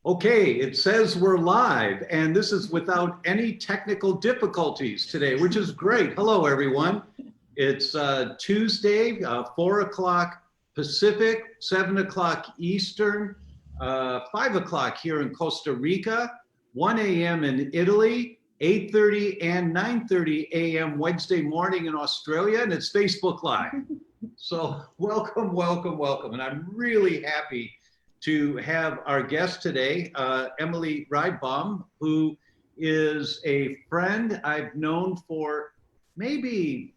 Okay, it says we're live, and this is without any technical difficulties today, which is great. Hello, everyone. It's Tuesday, 4 o'clock Pacific, 7 o'clock Eastern, 5 o'clock here in Costa Rica, 1 a.m. in Italy, 8:30 and 9:30 a.m. Wednesday morning in Australia, and it's Facebook Live. So welcome, welcome, welcome. And I'm really happy to have our guest today, Emily Rydbom, who is a friend I've known for maybe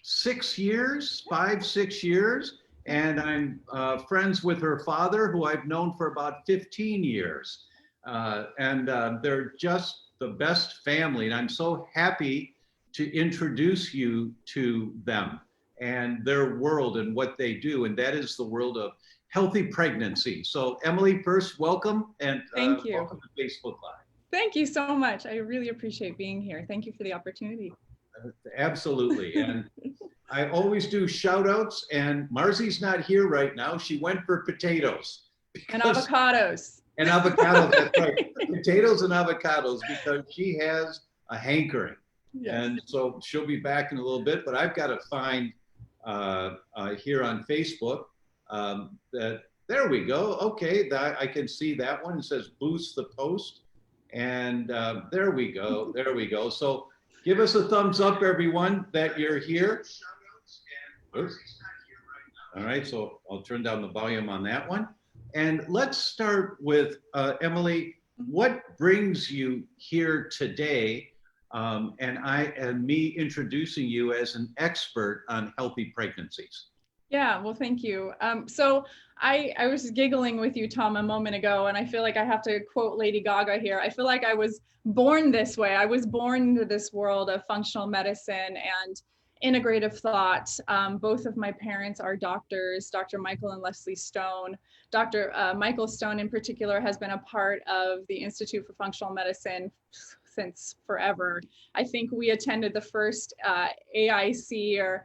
6 years, 5-6 years. And I'm friends with her father, who I've known for about 15 years. They're just the best family. And I'm so happy to introduce you to them and their world and what they do. And that is the world of healthy pregnancy. So Emily, first, welcome, and thank you. Welcome to Facebook Live. Thank you so much. I really appreciate being here. Thank you for the opportunity. Absolutely. And I always do shout outs, and Marzi's not here right now. She went for potatoes. And avocados. And avocados, that's right. Potatoes and avocados, because she has a hankering. Yes. And so she'll be back in a little bit, but I've got to find here on Facebook there we go. Okay, I can see that one. It says boost the post, and there we go. There we go. So give us a thumbs up, everyone, that you're here. Oops. All right, so I'll turn down the volume on that one. And let's start with Emily. What brings you here today? And me introducing you as an expert on healthy pregnancies. Yeah, well, thank you. So I was giggling with you, Tom, a moment ago, and I feel like I have to quote Lady Gaga here. I feel like I was born this way. I was born into this world of functional medicine and integrative thought. Both of my parents are doctors, Dr. Michael and Leslie Stone. Dr. Michael Stone in particular has been a part of the Institute for Functional Medicine since forever. I think we attended the first AIC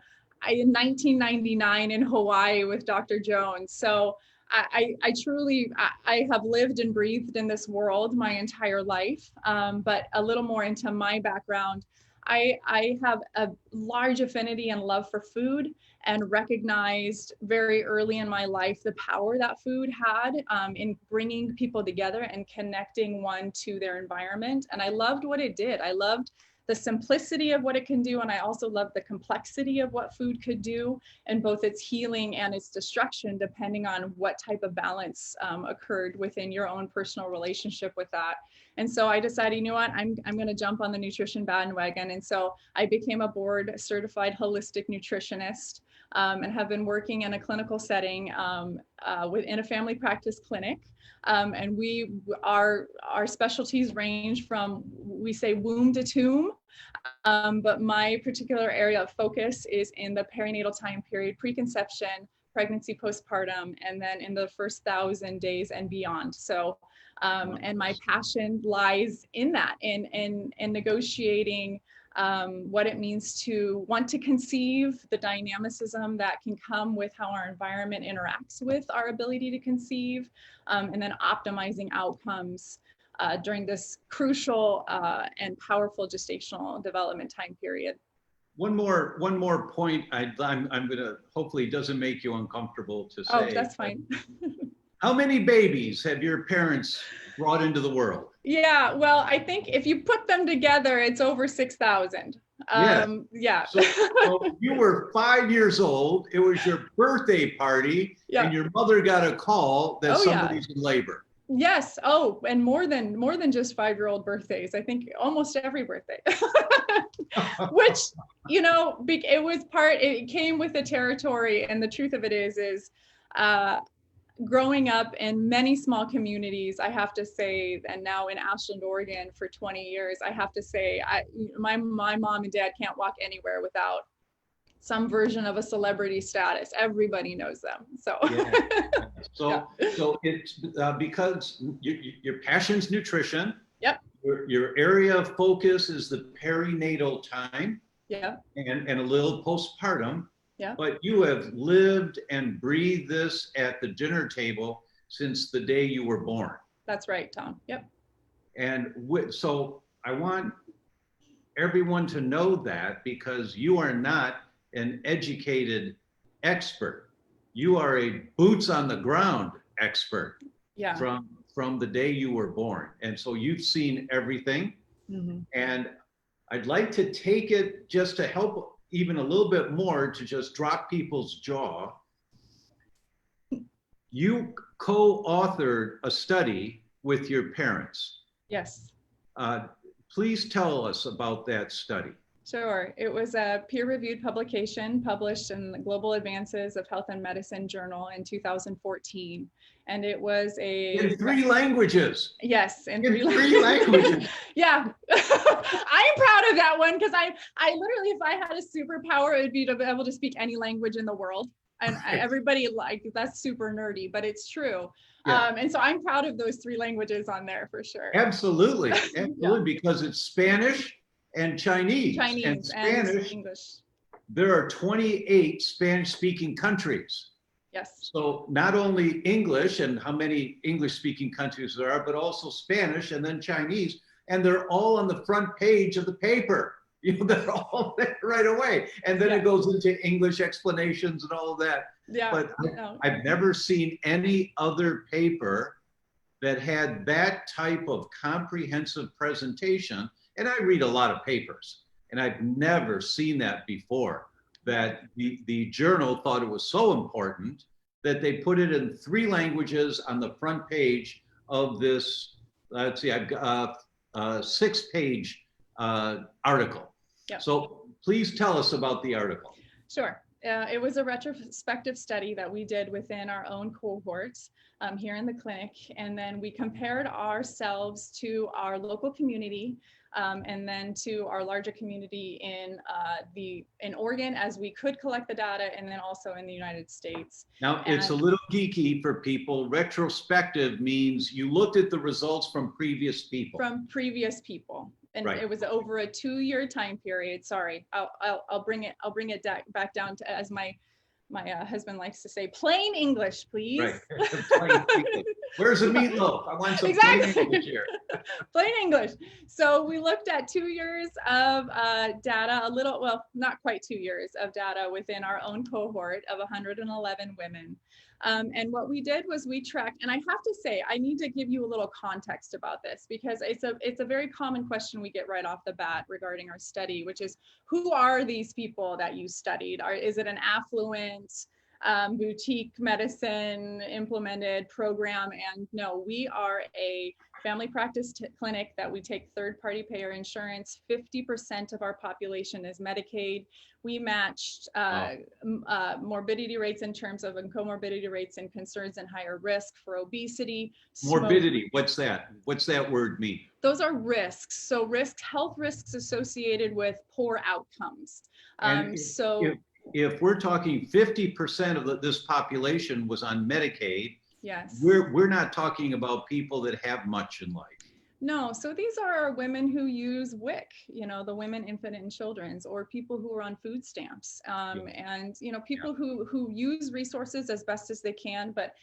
in 1999 in Hawaii with Dr. Jones. So I truly have lived and breathed in this world my entire life. But a little more into my background, I have a large affinity and love for food, and recognized very early in my life the power that food had in bringing people together and connecting one to their environment. And I loved what it did. I loved the simplicity of what it can do, and I also love the complexity of what food could do, and both its healing and its destruction, depending on what type of balance occurred within your own personal relationship with that. And so I decided, you know what, I'm going to jump on the nutrition bandwagon. And so I became a board certified holistic nutritionist, and have been working in a clinical setting within a family practice clinic. And our specialties range from, we say, womb to tomb, but my particular area of focus is in the perinatal time period, preconception, pregnancy, postpartum, and then in the first 1,000 days and beyond. So, and my passion lies in that, in negotiating what it means to want to conceive, the dynamicism that can come with how our environment interacts with our ability to conceive, and then optimizing outcomes during this crucial and powerful gestational development time period. One more point I'm gonna, hopefully doesn't make you uncomfortable to say. Oh, that's fine. How many babies have your parents brought into the world? Yeah, well, I think if you put them together, it's over 6,000. Yeah. So you were 5 years old. It was your birthday party, yeah, and your mother got a call that somebody's in labor. Yes. Oh, and more than just 5-year-old birthdays. I think almost every birthday, which, you know, it came with the territory. And the truth of it is growing up in many small communities, I have to say, and now in Ashland, Oregon for 20 years, I have to say, my mom and dad can't walk anywhere without some version of a celebrity status. Everybody knows them. So, yeah. So it's because your passion's nutrition. Yep. Your area of focus is the perinatal time. Yeah. And a little postpartum. Yeah. But you have lived and breathed this at the dinner table since the day you were born. That's right, Tom. Yep. And so I want everyone to know that, because you are not an educated expert. You are a boots on the ground expert Yeah. from the day you were born. And so you've seen everything. Mm-hmm. And I'd like to take it just to help even a little bit more to just drop people's jaw. You co-authored a study with your parents. Yes. Please tell us about that study. Sure. It was a peer-reviewed publication published in the Global Advances of Health and Medicine journal in 2014. And it was In 3 languages. Yes, in three languages. languages. Yeah. I am proud of that one, because I literally, if I had a superpower, it would be to be able to speak any language in the world. And everybody, like, that's super nerdy, but it's true. Yeah. And so I'm proud of those 3 languages on there for sure. Absolutely. Absolutely. Yeah. Because it's Spanish and Chinese. And Spanish, English. There are 28 Spanish speaking countries. Yes. So not only English and how many English speaking countries there are, but also Spanish and then Chinese. And they're all on the front page of the paper. You know, they're all there right away. And then it goes into English explanations and all of that. Yeah. But I've never seen any other paper that had that type of comprehensive presentation. And I read a lot of papers, and I've never seen that before, that the journal thought it was so important that they put it in 3 languages on the front page of this, let's see, I've got a 6-page article. Yep. So please tell us about the article. Sure. It was a retrospective study that we did within our own cohorts here in the clinic. And then we compared ourselves to our local community, and then to our larger community in Oregon, as we could collect the data, and then also in the United States. Now, it's a little geeky for people. Retrospective means you looked at the results from previous people. And it was over a 2-year time period. Sorry, I'll bring it back down to, as my husband likes to say, plain English, please. Right. Plain English. Where's the meatloaf? I want some plain English here. Plain English. So we looked at 2 years of data, not quite 2 years of data within our own cohort of 111 women. And what we did was we tracked, and I have to say, I need to give you a little context about this, because it's a very common question we get right off the bat regarding our study, which is, who are these people that you studied? Is it an affluent, boutique medicine implemented program? And no, we are a family practice clinic that we take third-party payer insurance. 50% of our population is Medicaid. We matched morbidity rates in terms of comorbidity rates and concerns and higher risk for obesity. Morbidity, what's that? What's that word mean? Those are risks. So health risks associated with poor outcomes. If we're talking 50% of this population was on Medicaid, yes, we're not talking about people that have much in life. No, so these are women who use WIC, the Women, Infant, and Children's, or people who are on food stamps, and people who use resources as best as they can, but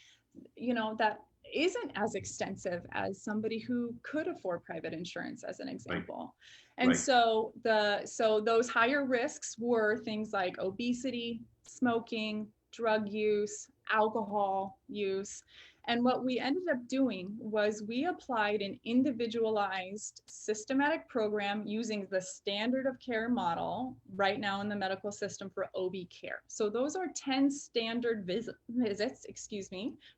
that isn't as extensive as somebody who could afford private insurance, as an example. Right. And so those higher risks were things like obesity, smoking, drug use, alcohol use. And what we ended up doing was we applied an individualized systematic program using the standard of care model right now in the medical system for OB care. So those are 10 standard visits,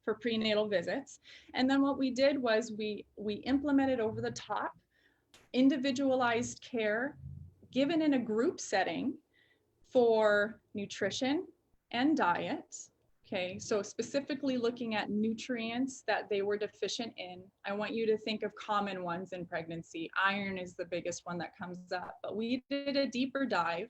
for prenatal visits. And then what we did was we implemented over the top individualized care given in a group setting for nutrition and diet. Okay, so specifically looking at nutrients that they were deficient in. I want you to think of common ones in pregnancy. Iron is the biggest one that comes up, but we did a deeper dive,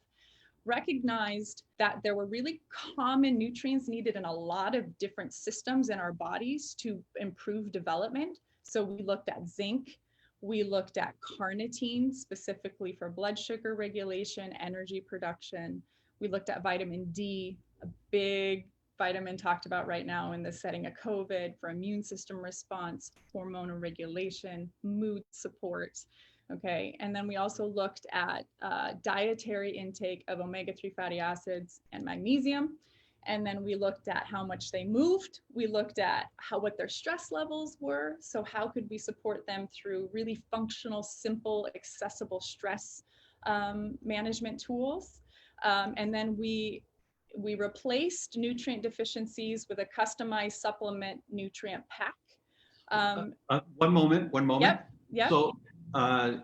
recognized that there were really common nutrients needed in a lot of different systems in our bodies to improve development. So we looked at zinc, we looked at carnitine, specifically for blood sugar regulation, energy production. We looked at vitamin D, a big vitamin talked about right now in the setting of COVID for immune system response, hormonal regulation, mood support. Okay, and then we also looked at dietary intake of omega-3 fatty acids and magnesium. And then we looked at how much they moved. We looked at what their stress levels were. So how could we support them through really functional, simple, accessible stress management tools. And then we replaced nutrient deficiencies with a customized supplement nutrient pack. One moment. Yep. So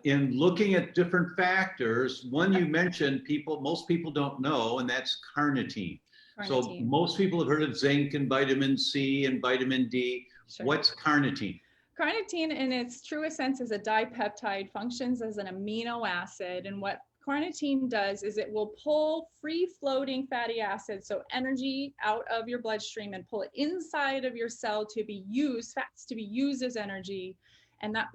in looking at different factors, one you mentioned, most people don't know, and that's carnitine. So most people have heard of zinc and vitamin C and vitamin D. Sure. What's carnitine? Carnitine, in its truest sense, is a dipeptide, functions as an amino acid. And what carnitine does is it will pull free-floating fatty acids, so energy, out of your bloodstream and pull it inside of your cell to be used, fats to be used as energy. And that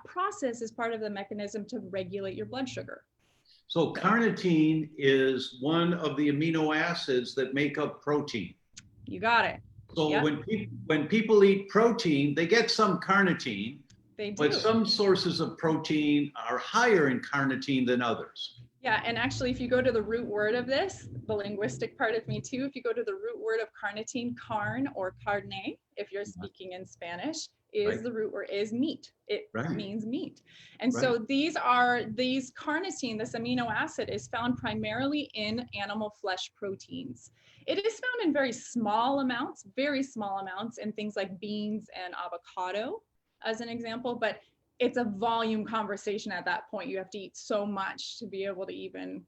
process is part of the mechanism to regulate your blood sugar. So carnitine is one of the amino acids that make up protein. You got it. So yep. when people eat protein, they get some carnitine. They do. But some sources of protein are higher in carnitine than others. Yeah, and actually, if you go to the root word of this, the linguistic part of me too, if you go to the root word of carnitine, carne or carne, if you're speaking in Spanish, is the root word is meat. It means meat. And so these carnitine, this amino acid, is found primarily in animal flesh proteins. It is found in very small amounts in things like beans and avocado, as an example, but it's a volume conversation at that point. You have to eat so much to be able to even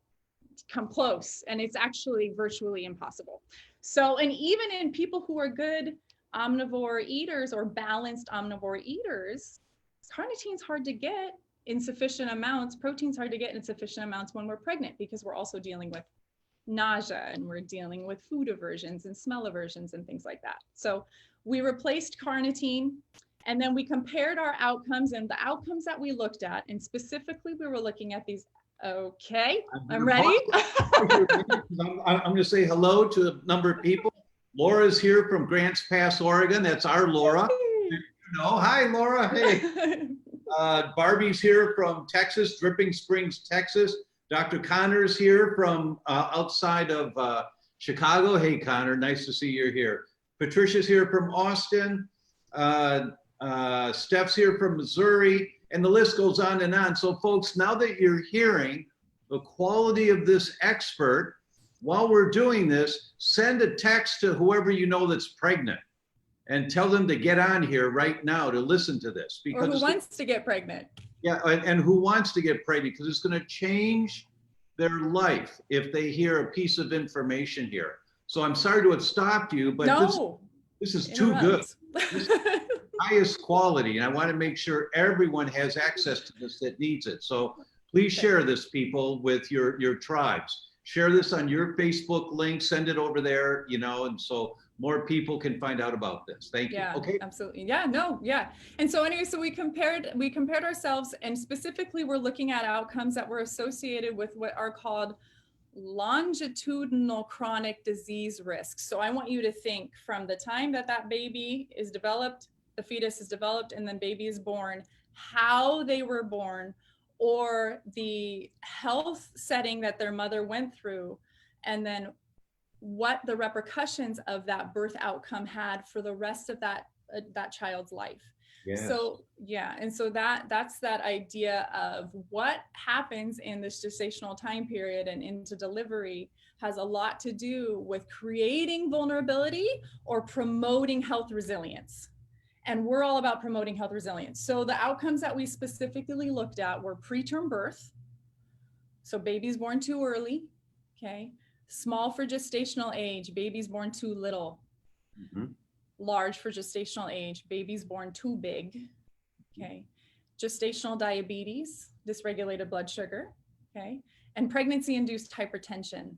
come close, and it's actually virtually impossible. So, and even in people who are good omnivore eaters or balanced omnivore eaters, carnitine's hard to get in sufficient amounts. Protein's hard to get in sufficient amounts when we're pregnant, because we're also dealing with nausea and we're dealing with food aversions and smell aversions and things like that. So we replaced carnitine, and then we compared our outcomes, and the outcomes that we looked at, and specifically we were looking at these. Okay, I'm ready. I'm going to say hello to a number of people. Laura's here from Grants Pass, Oregon. That's our Laura. You know, hi, Laura. Hey. Barbie's here from Texas, Dripping Springs, Texas. Dr. Connor's here from outside of Chicago. Hey, Connor, nice to see you're here. Patricia's here from Austin. Steph's here from Missouri, and the list goes on and on. So folks, now that you're hearing the quality of this expert, while we're doing this, send a text to whoever you know that's pregnant and tell them to get on here right now to listen to this. Because or who wants to get pregnant. Yeah, and who wants to get pregnant, because it's going to change their life if they hear a piece of information here. So I'm sorry to have stopped you, but this is too good. This is highest quality, and I want to make sure everyone has access to this that needs it. So please share this, people, with your tribes. Share this on your Facebook link, send it over there, you know, and so more people can find out about this. Thank you. Yeah, okay. Absolutely. Yeah, no, yeah. And so anyway, so we compared ourselves, and specifically we're looking at outcomes that were associated with what are called longitudinal chronic disease risks. So I want you to think from the time that baby is developed, the fetus is developed, and then baby is born, how they were born, or the health setting that their mother went through, and then what the repercussions of that birth outcome had for the rest of that child's life. Yes. So yeah, and so that's that idea of what happens in this gestational time period and into delivery has a lot to do with creating vulnerability or promoting health resilience. And we're all about promoting health resilience. So the outcomes that we specifically looked at were preterm birth. So babies born too early, okay? Small for gestational age, babies born too little. Mm-hmm. Large for gestational age, babies born too big, okay? Gestational diabetes, dysregulated blood sugar, okay? And pregnancy-induced hypertension.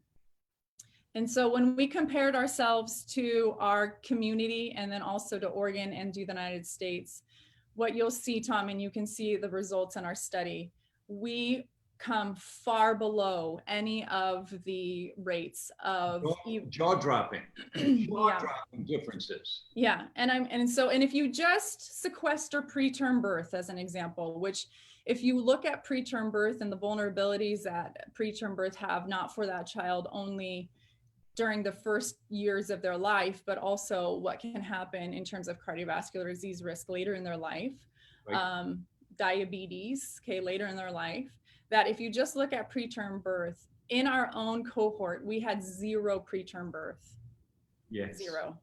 And so when we compared ourselves to our community and then also to Oregon and to the United States, what you'll see, Tom, and you can see the results in our study, we come far below any of the rates of jaw-dropping, jaw-dropping differences. Yeah, and if you just sequester preterm birth as an example, which if you look at preterm birth and the vulnerabilities that preterm birth have, not for that child only during the first years of their life, but also what can happen in terms of cardiovascular disease risk later in their life, right. Diabetes, later in their life, that if you just look at preterm birth, in our own cohort, we had 0 preterm birth. Yes. 0.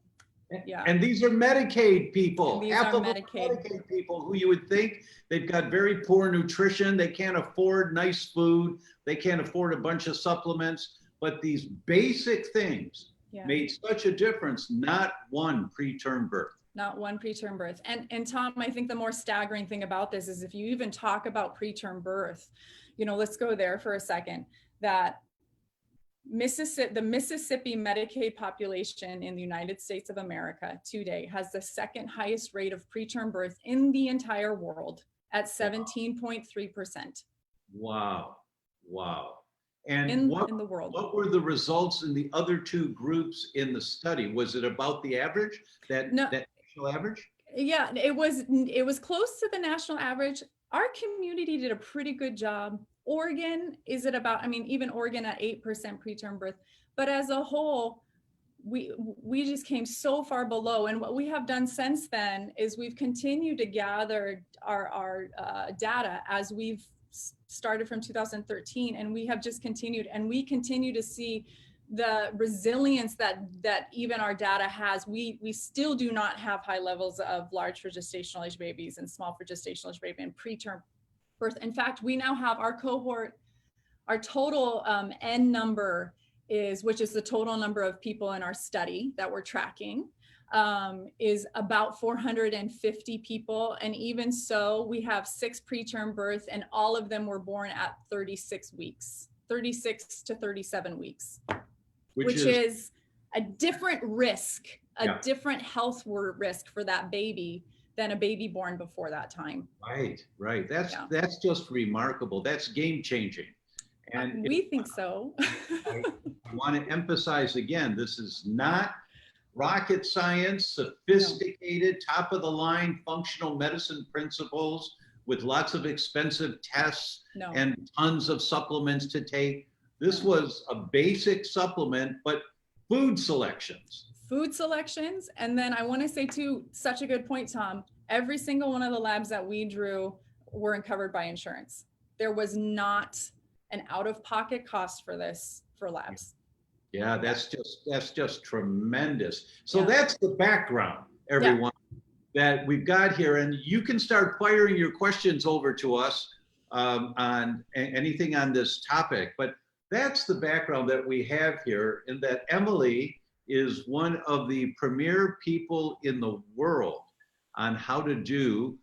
Yeah. And these are Medicaid people. Half of Medicaid people who you would think they've got very poor nutrition. They can't afford nice food. They can't afford a bunch of supplements. But these basic things made such a difference. Not one preterm birth. Not one preterm birth. And Tom, I think the more staggering thing about this is if you even talk about preterm birth, let's go there for a second, that the Mississippi Medicaid population in the United States of America today has the second highest rate of preterm birth in the entire world at 17.3%. Wow. And in the world. What were the results in the other 2 groups in the study? Was it about the average, that national average? Yeah, it was close to the national average. Our community did a pretty good job. Oregon is at about, even Oregon at 8% preterm birth, but as a whole, we just came so far below. And what we have done since then is we've continued to gather our data as we've started from 2013, and we have just continued, and we continue to see the resilience that even our data has. We still do not have high levels of large for gestational age babies and small for gestational age baby and preterm birth. In fact, we now have our cohort, our total N number which is the total number of people in our study that we're tracking, is about 450 people. And even so, we have 6 preterm births, and all of them were born at 36 to 37 weeks, which is a different risk, different health risk for that baby than a baby born before that time. Right. That's just remarkable. That's game changing. And we think so. I want to emphasize again, this is not rocket science, sophisticated, top of the line functional medicine principles with lots of expensive tests and tons of supplements to take. This was a basic supplement, but food selections. And then I want to say too, such a good point, Tom, every single one of the labs that we drew weren't covered by insurance. There was not an out-of-pocket cost for this for labs. Yeah, that's just tremendous. So that's the background, everyone, that we've got here. And you can start firing your questions over to us on anything on this topic. But that's the background that we have here, and that Emily is one of the premier people in the world on how to do,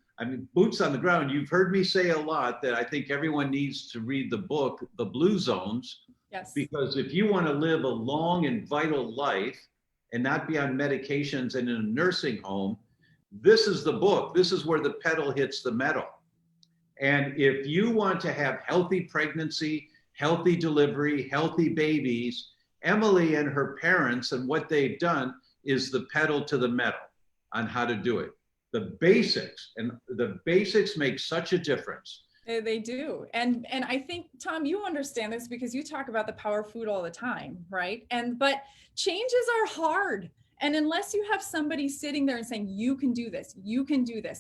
boots on the ground. You've heard me say a lot that I think everyone needs to read the book, The Blue Zones. Yes. Because if you want to live a long and vital life and not be on medications and in a nursing home, this is the book. This is where the pedal hits the metal. And if you want to have healthy pregnancy, healthy delivery, healthy babies, Emily and her parents and what they've done is the pedal to the metal on how to do it. The basics make such a difference. They do. And I think, Tom, you understand this because you talk about the power of food all the time, right? But changes are hard. And unless you have somebody sitting there and saying, you can do this,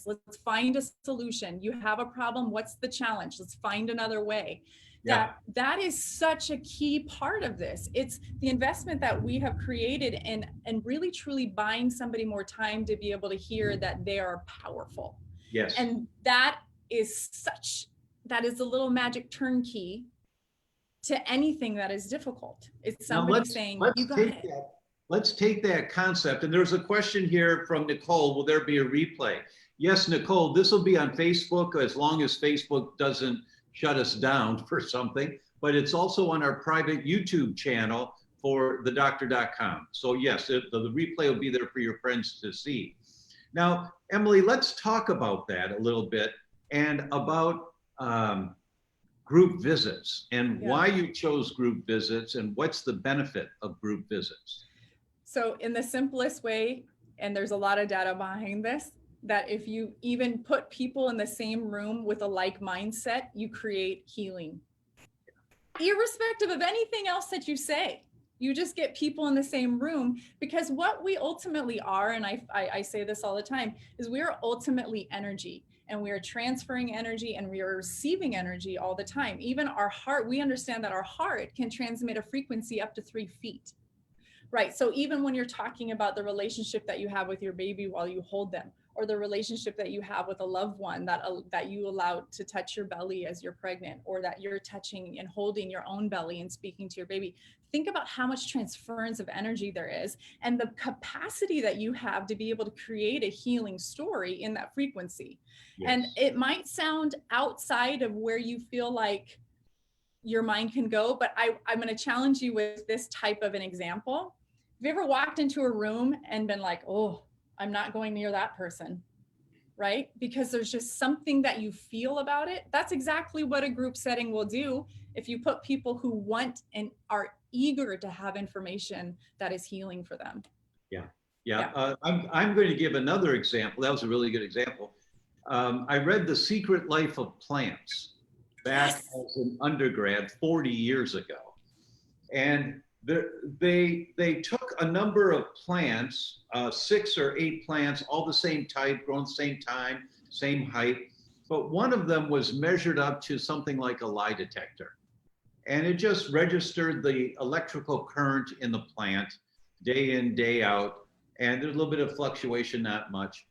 let's find a solution. You have a problem, what's the challenge? Let's find another way. That is such a key part of this. It's the investment that we have created and really truly buying somebody more time to be able to hear that they are powerful. Yes. And that is a little magic turnkey to anything that is difficult. It's somebody saying, you got it. Let's take that concept. And there's a question here from Nicole. Will there be a replay? Yes, Nicole, this will be on Facebook as long as Facebook doesn't shut us down for something, but it's also on our private YouTube channel for theDr.com. So yes, the replay will be there for your friends to see. Now, Emily, let's talk about that a little bit and about group visits and Yeah. why you chose group visits and what's the benefit of group visits. So in the simplest way, and there's a lot of data behind this, that if you even put people in the same room with a like mindset, you create healing. Irrespective of anything else that you say, you just get people in the same room, because what we ultimately are, and I say this all the time, is we are ultimately energy, and we are transferring energy and we are receiving energy all the time. Even our heart, we understand that our heart can transmit a frequency up to 3 feet. Right. So even when you're talking about the relationship that you have with your baby while you hold them, or the relationship that you have with a loved one that you allow to touch your belly as you're pregnant, or that you're touching and holding your own belly and speaking to your baby, think about how much transference of energy there is, and the capacity that you have to be able to create a healing story in that frequency. Yes. And it might sound outside of where you feel like your mind can go, but I'm going to challenge you with this type of an example. Have you ever walked into a room and been like, oh, I'm not going near that person, right? Because there's just something that you feel about it. That's exactly what a group setting will do if you put people who want and are eager to have information that is healing for them. Yeah. I'm going to give another example. That was a really good example. I read The Secret Life of Plants back as an undergrad 40 years ago. And they took a number of plants, 6 or 8 plants, all the same type, grown the same time, same height. But one of them was measured up to something like a lie detector. And it just registered the electrical current in the plant day in, day out. And there's a little bit of fluctuation, not much.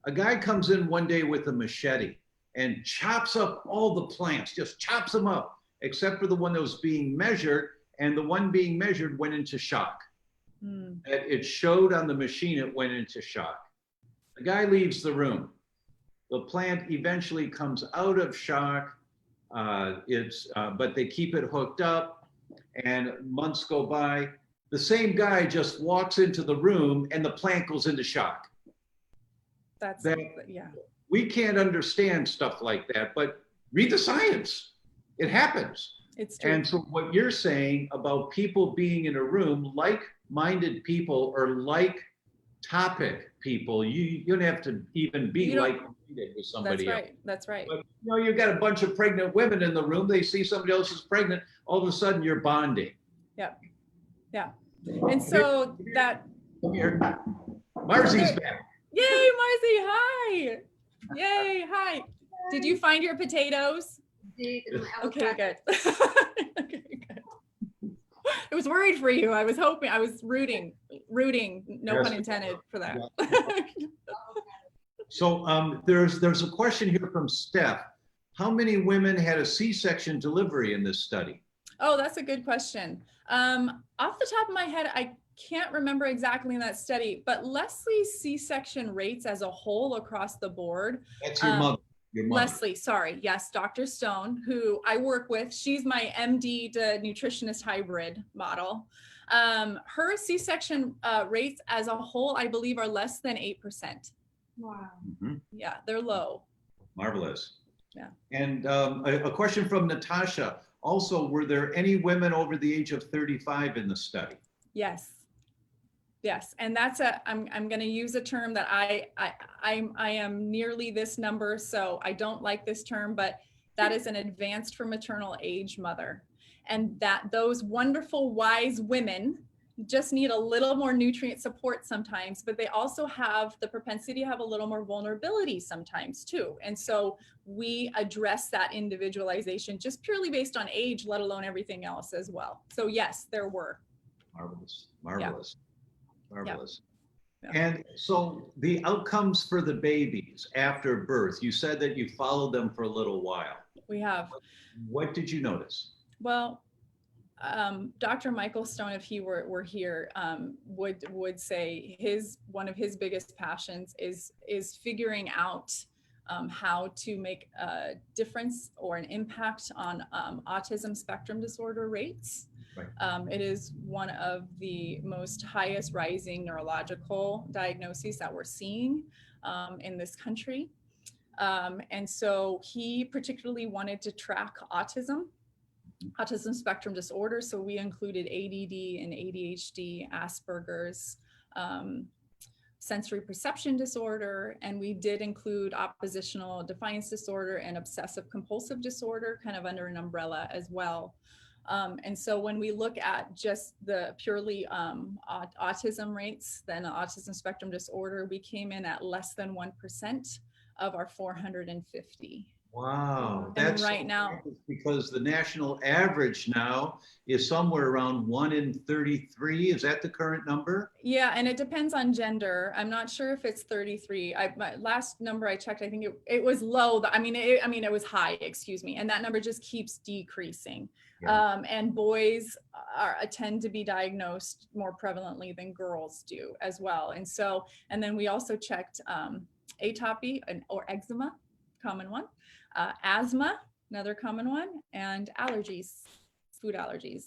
A guy comes in one day with a machete and chops up all the plants, just chops them up, except for the one that was being measured, and the one being measured went into shock. It showed on the machine it went into shock. The guy leaves the room. The plant eventually comes out of shock, but they keep it hooked up, and months go by. The same guy just walks into the room and the plant goes into shock. Yeah. We can't understand stuff like that, but read the science. It happens. It's true. And so what you're saying about people being in a room, like-minded people or like-topic people, you don't have to even be like-minded with somebody else. That's right. But you've got a bunch of pregnant women in the room. They see somebody else is pregnant. All of a sudden, you're bonding. Yeah. And so that. Come here. Marcy's back. Yay, Marcy! Hi. Yay! Hi. Did you find your potatoes? Okay, good. Okay, good. I was worried for you. I was rooting, no pun intended for that. So there's a question here from Steph. How many women had a C-section delivery in this study? Oh, that's a good question. Off the top of my head, I can't remember exactly in that study, but Leslie's C-section rates as a whole across the board. That's your mother. Leslie, sorry. Yes, Dr. Stone, who I work with. She's my MD to nutritionist hybrid model. Her C-section rates as a whole, I believe, are less than 8%. Wow. Mm-hmm. Yeah, they're low. Marvelous. Yeah. And a question from Natasha. Also, were there any women over the age of 35 in the study? Yes. Yes, and that's I'm going to use a term that I am nearly this number, so I don't like this term, but that is an advanced for maternal age mother, and that those wonderful wise women just need a little more nutrient support sometimes, but they also have the propensity to have a little more vulnerability sometimes too, and so we address that individualization just purely based on age, let alone everything else as well. So yes, there were. Marvelous. Marvelous. Yeah. Marvelous. Yeah. And so the outcomes for the babies after birth, you said that you followed them for a little while. We have. What did you notice? Well, Dr. Michael Stone, if he were here, would say one of his biggest passions is figuring out how to make a difference or an impact on autism spectrum disorder rates. Right. It is one of the most highest rising neurological diagnoses that we're seeing in this country. And so he particularly wanted to track autism spectrum disorder. So we included ADD and ADHD, Asperger's, sensory perception disorder, and we did include oppositional defiance disorder and obsessive compulsive disorder kind of under an umbrella as well. And so when we look at just the purely autism rates, then autism spectrum disorder, we came in at less than 1% of our 450. Wow, And that's right so now, great, because the national average now is somewhere around 1 in 33. Is that the current number? yeah, and it depends on gender. I'm not sure if it's 33. My last number I checked, I think it was low. I mean, it was high, excuse me. And that number just keeps decreasing. Yeah. And boys tend to be diagnosed more prevalently than girls do as well. And so, and then we also checked atopy or eczema, common one, asthma, another common one, and allergies, food allergies.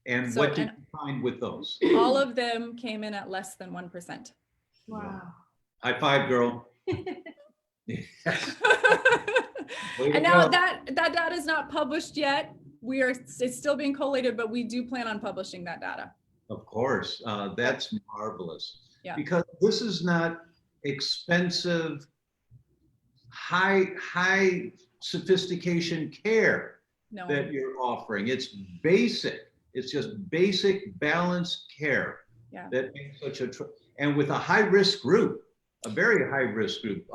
And So, what did you find with those? all of them came in at less than 1%. Wow. High five, girl. And now that data is not published yet. It's still being collated, but we do plan on publishing that data. Of course, that's marvelous. Yeah. Because this is not expensive, high sophistication care No. that you're offering. It's basic. It's just basic balanced care. Yeah. That makes such a and with a high risk group, a very high risk group,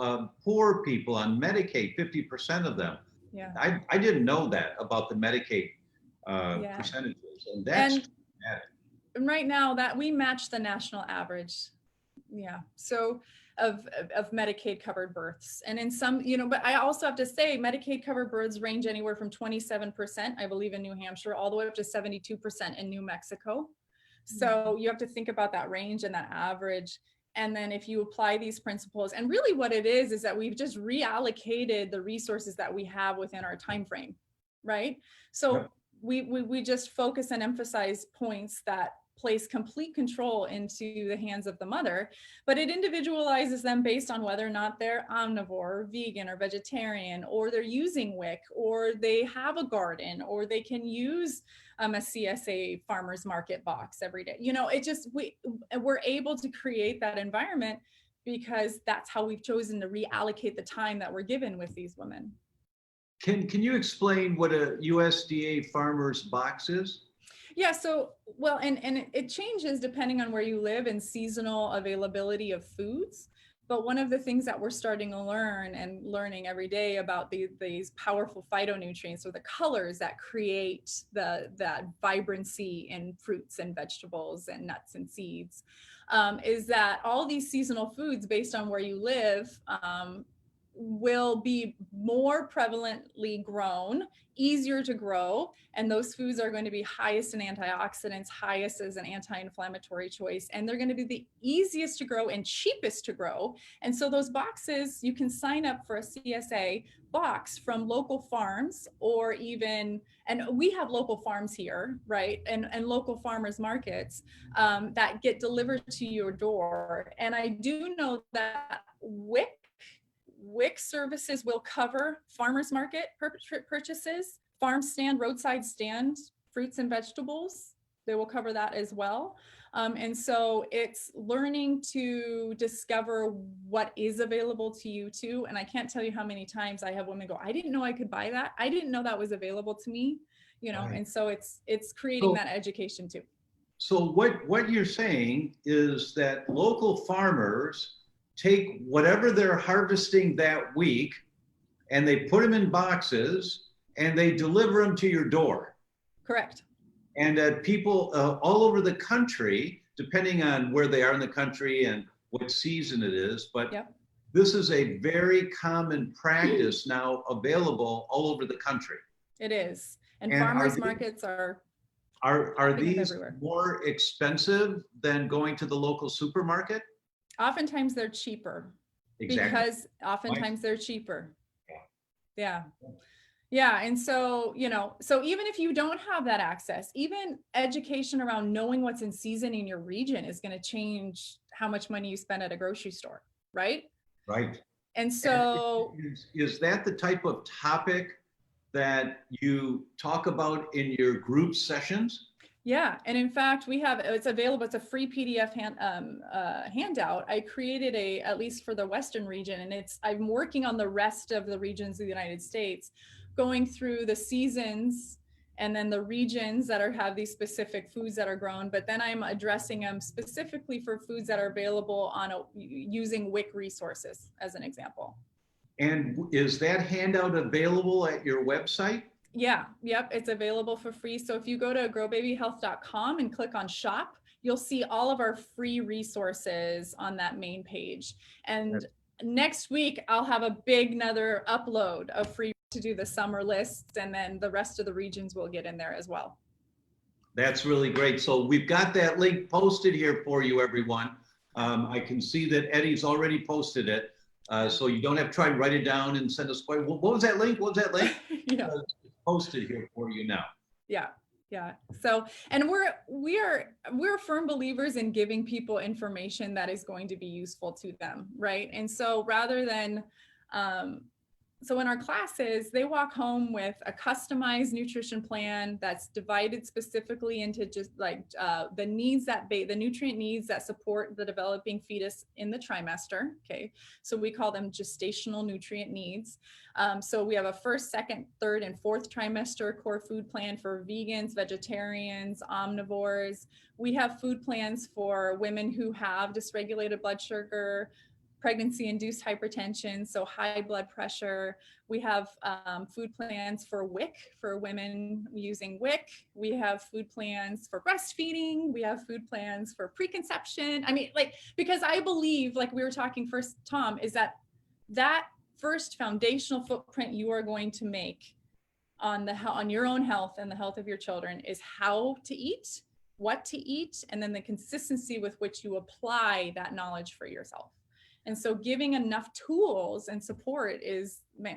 poor people on Medicaid, 50% of them. Yeah. I didn't know that about the Medicaid Yeah. percentages, and that's dramatic. And right now that we match the national average. Yeah. So of Medicaid covered births. And in some, but I also have to say Medicaid covered births range anywhere from 27%, I believe, in New Hampshire, all the way up to 72% in New Mexico. So you have to think about that range and that average. And then if you apply these principles, and really what it is that we've just reallocated the resources that we have within our time frame, right? So Yep. we just focus and emphasize points that place complete control into the hands of the mother, but it individualizes them based on whether or not they're omnivore, or vegan, or vegetarian, or they're using WIC, or they have a garden, or they can use a CSA farmers market box every day. It just, we're able to create that environment because that's how we've chosen to reallocate the time that we're given with these women. Can you explain what a USDA farmer's box is? Yeah, so, well, and it changes depending on where you live and seasonal availability of foods. But one of the things that we're starting to learning every day about these powerful phytonutrients, or the colors that create that vibrancy in fruits and vegetables and nuts and seeds, is that all these seasonal foods, based on where you live, will be more prevalently grown, easier to grow, and those foods are going to be highest in antioxidants, highest as an anti-inflammatory choice, and they're going to be the easiest to grow and cheapest to grow. And so those boxes, you can sign up for a CSA box from local farms, or even, and we have local farms here, right, and local farmers markets that get delivered to your door. And I do know that WIC services will cover farmers market purchases, farm stand, roadside stand, fruits and vegetables. They will cover that as well. And so it's learning to discover what is available to you too. And I can't tell you how many times I have women go, I didn't know I could buy that. I didn't know that was available to me, Right. And so it's creating that education too. So what you're saying is that local farmers take whatever they're harvesting that week, and they put them in boxes, and they deliver them to your door. Correct. And people all over the country, depending on where they are in the country and what season it is, but Yep. This is a very common practice now, available all over the country. It is. And And farmers markets are these everywhere. more expensive than going to the local supermarket? Oftentimes they're cheaper. Exactly. Because oftentimes they're cheaper. Yeah. Yeah. And so, so even if you don't have that access, even education around knowing what's in season in your region is going to change how much money you spend at a grocery store, right? Right. And so Is that the type of topic that you talk about in your group sessions? yeah, and in fact, it's available. It's a free PDF handout. I created at least for the Western region, and I'm working on the rest of the regions of the United States, going through the seasons and then the regions that have these specific foods that are grown. But then I'm addressing them specifically for foods that are available using WIC resources, as an example. And is that handout available at your website? Yeah, yep, it's available for free. So if you go to growbabyhealth.com and click on shop, you'll see all of our free resources on that main page. And next week, I'll have another upload of free to do the summer lists, and then the rest of the regions will get in there as well. That's really great. So we've got that link posted here for you, everyone. I can see that Eddie's already posted it. So you don't have to try and write it down and send us, what was that link? What was that link? Yeah. It's posted here for you now. Yeah. Yeah. So, and we're firm believers in giving people information that is going to be useful to them. Right. And so rather than, so in our classes, they walk home with a customized nutrition plan that's divided specifically into just like the nutrient needs that support the developing fetus in the trimester. Okay, so we call them gestational nutrient needs. So we have a first, second, third, and fourth trimester core food plan for vegans, vegetarians, omnivores. We have food plans for women who have dysregulated blood sugar, pregnancy-induced hypertension, so high blood pressure. We have food plans for WIC, for women using WIC. We have food plans for breastfeeding. We have food plans for preconception. I mean, like, because I believe, like we were talking first, Tom, is that first foundational footprint you are going to make on your own health and the health of your children is how to eat, what to eat, and then the consistency with which you apply that knowledge for yourself. And so giving enough tools and support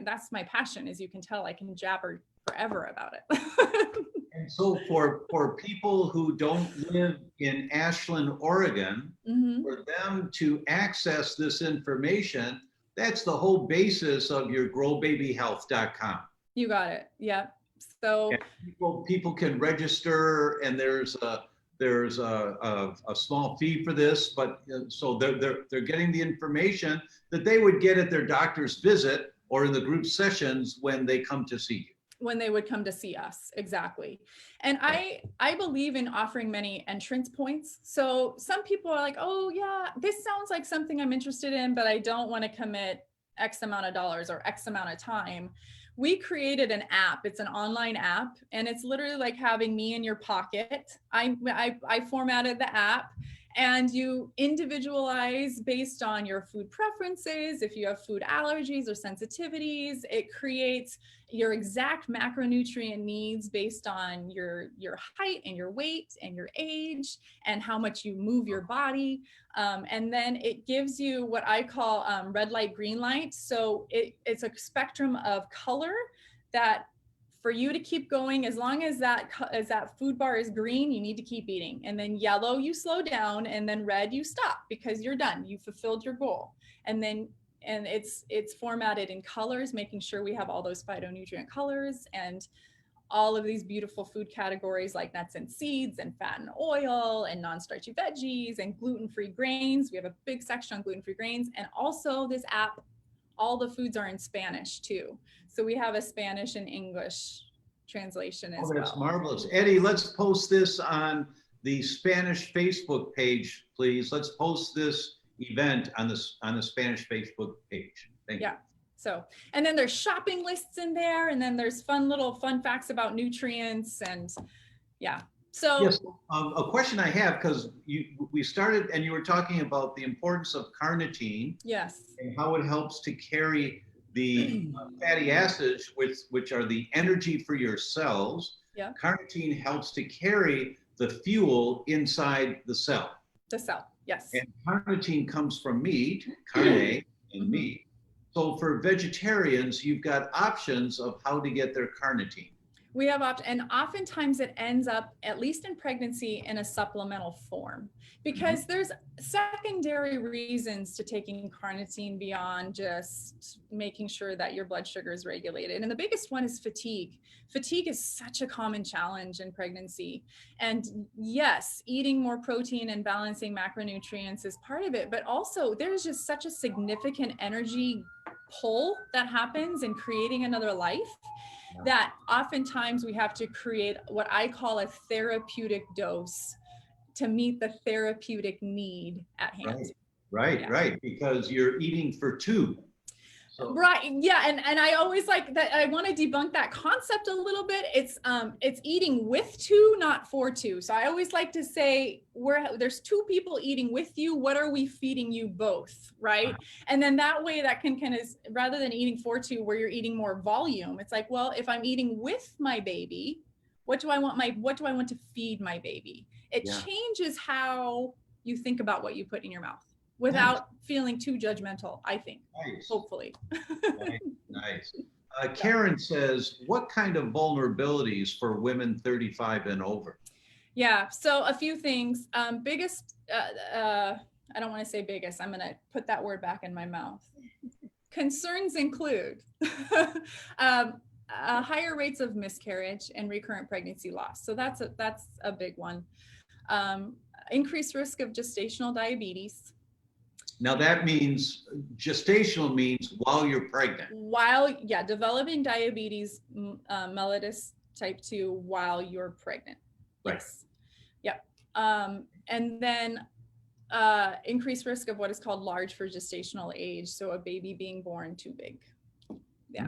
that's my passion. As you can tell, I can jabber forever about it. And so for people who don't live in Ashland, Oregon, for them to access this information, that's the whole basis of your growbabyhealth.com. You got it. Yeah. So people can register, and there's a small fee for this, but so they're getting the information that they would get at their doctor's visit or in the group sessions when they come to see you. When they would come to see us, exactly. And I believe in offering many entrance points. So some people are like, oh yeah, this sounds like something I'm interested in, but I don't want to commit X amount of dollars or X amount of time. We created an app. It's an online app, and it's literally like having me in your pocket. I formatted the app, and you individualize based on your food preferences. If you have food allergies or sensitivities, it creates your exact macronutrient needs based on your height and your weight and your age and how much you move your body. And then it gives you what I call red light, green light. So it's a spectrum of color that for you to keep going, as long as that food bar is green, you need to keep eating. And then yellow, you slow down, and then red, you stop because you're done. You fulfilled your goal. And it's formatted in colors, making sure we have all those phytonutrient colors and all of these beautiful food categories like nuts and seeds and fat and oil and non-starchy veggies and gluten-free grains. We have a big section on gluten-free grains. And also this app, all the foods are in Spanish too. So we have a Spanish and English translation as well. That's marvelous. Eddie, let's post this on the Spanish Facebook page, please. Let's post this event on the Spanish Facebook page. Thank you. So, and then there's shopping lists in there, and then there's fun facts about nutrients, and So yes, a question I have, because we started and you were talking about the importance of carnitine. Yes. And how it helps to carry the fatty acids, which are the energy for your cells. Yeah. Carnitine helps to carry the fuel inside the cell. The cell, yes. And carnitine comes from meat, carne, and meat. So for vegetarians, you've got options of how to get their carnitine. We have and oftentimes it ends up, at least in pregnancy, in a supplemental form, because there's secondary reasons to taking carnitine beyond just making sure that your blood sugar is regulated. And the biggest one is fatigue. Fatigue is such a common challenge in pregnancy. And yes, eating more protein and balancing macronutrients is part of it, but also there's just such a significant energy pull that happens in creating another life, that oftentimes we have to create what I call a therapeutic dose to meet the therapeutic need at hand. Right. Because you're eating for two. So. Right. Yeah. And I always like that. I want to debunk that concept a little bit. It's eating with two, not for two. So I always like to say, there's two people eating with you. What are we feeding you both? Right. And then that way that can kind of, rather than eating for two, where you're eating more volume, it's like, well, if I'm eating with my baby, what do I want to feed my baby? It changes how you think about what you put in your mouth, without feeling too judgmental, I think. Hopefully. Nice. Karen says, what kind of vulnerabilities for women 35 and over? Yeah, so a few things. Biggest, I don't want to say biggest, I'm going to put that word back in my mouth. Concerns include higher rates of miscarriage and recurrent pregnancy loss. So that's a big one. Increased risk of gestational diabetes. Now that means, gestational means while you're pregnant. Developing diabetes mellitus type 2 while you're pregnant. Right. Yes. Yep. And then increased risk of what is called large for gestational age. So a baby being born too big. Yeah.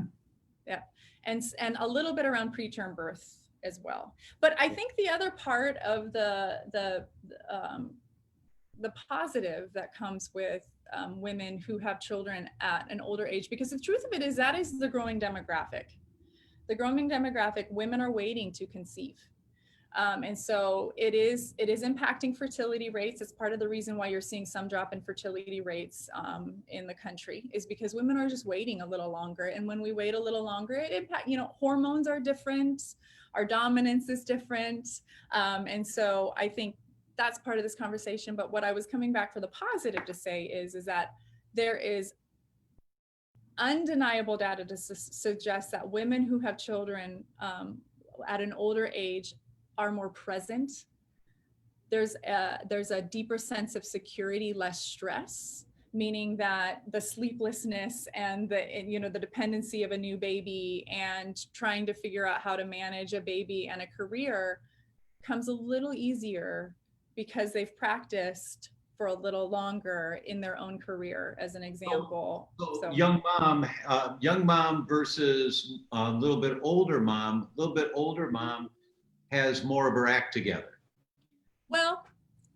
Yeah. And a little bit around preterm birth as well. But I think the other part of the positive that comes with women who have children at an older age, because the truth of it is that is the growing demographic. The growing demographic, women are waiting to conceive. And so it is impacting fertility rates. It's part of the reason why you're seeing some drop in fertility rates in the country, is because women are just waiting a little longer. And when we wait a little longer, it impacts, hormones are different, our dominance is different. And so I think that's part of this conversation. But what I was coming back for the positive to say is that there is undeniable data to suggest that women who have children at an older age are more present. There's a deeper sense of security, less stress, meaning that the sleeplessness and the dependency of a new baby and trying to figure out how to manage a baby and a career comes a little easier because they've practiced for a little longer in their own career, as an example. So young mom versus a little bit older mom. A little bit older mom has more of her act together. Well,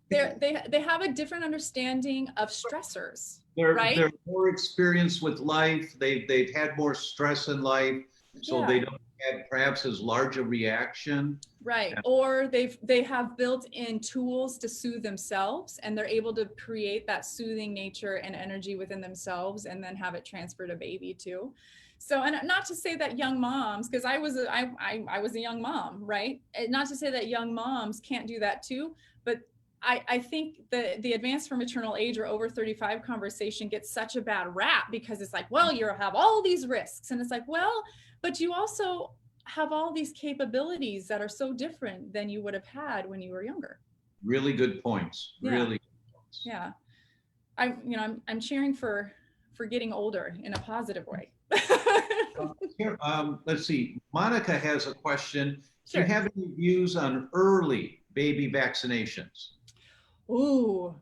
they have a different understanding of stressors. They're more experienced with life. They've had more stress in life, so they don't have perhaps as large a reaction. Right. Or they have built-in tools to soothe themselves, and they're able to create that soothing nature and energy within themselves, and then have it transfer to baby too. So, and not to say that young moms, because I was a young mom, right? And not to say that young moms can't do that too, but I think the advanced for maternal age or over 35 conversation gets such a bad rap, because it's like, well, you have all these risks, and it's like, well, but you also have all these capabilities that are so different than you would have had when you were younger. Really good points. Really good points. Yeah. I'm cheering for getting older in a positive way. Here, let's see. Monica has a question. Sure. Do you have any views on early baby vaccinations? Ooh,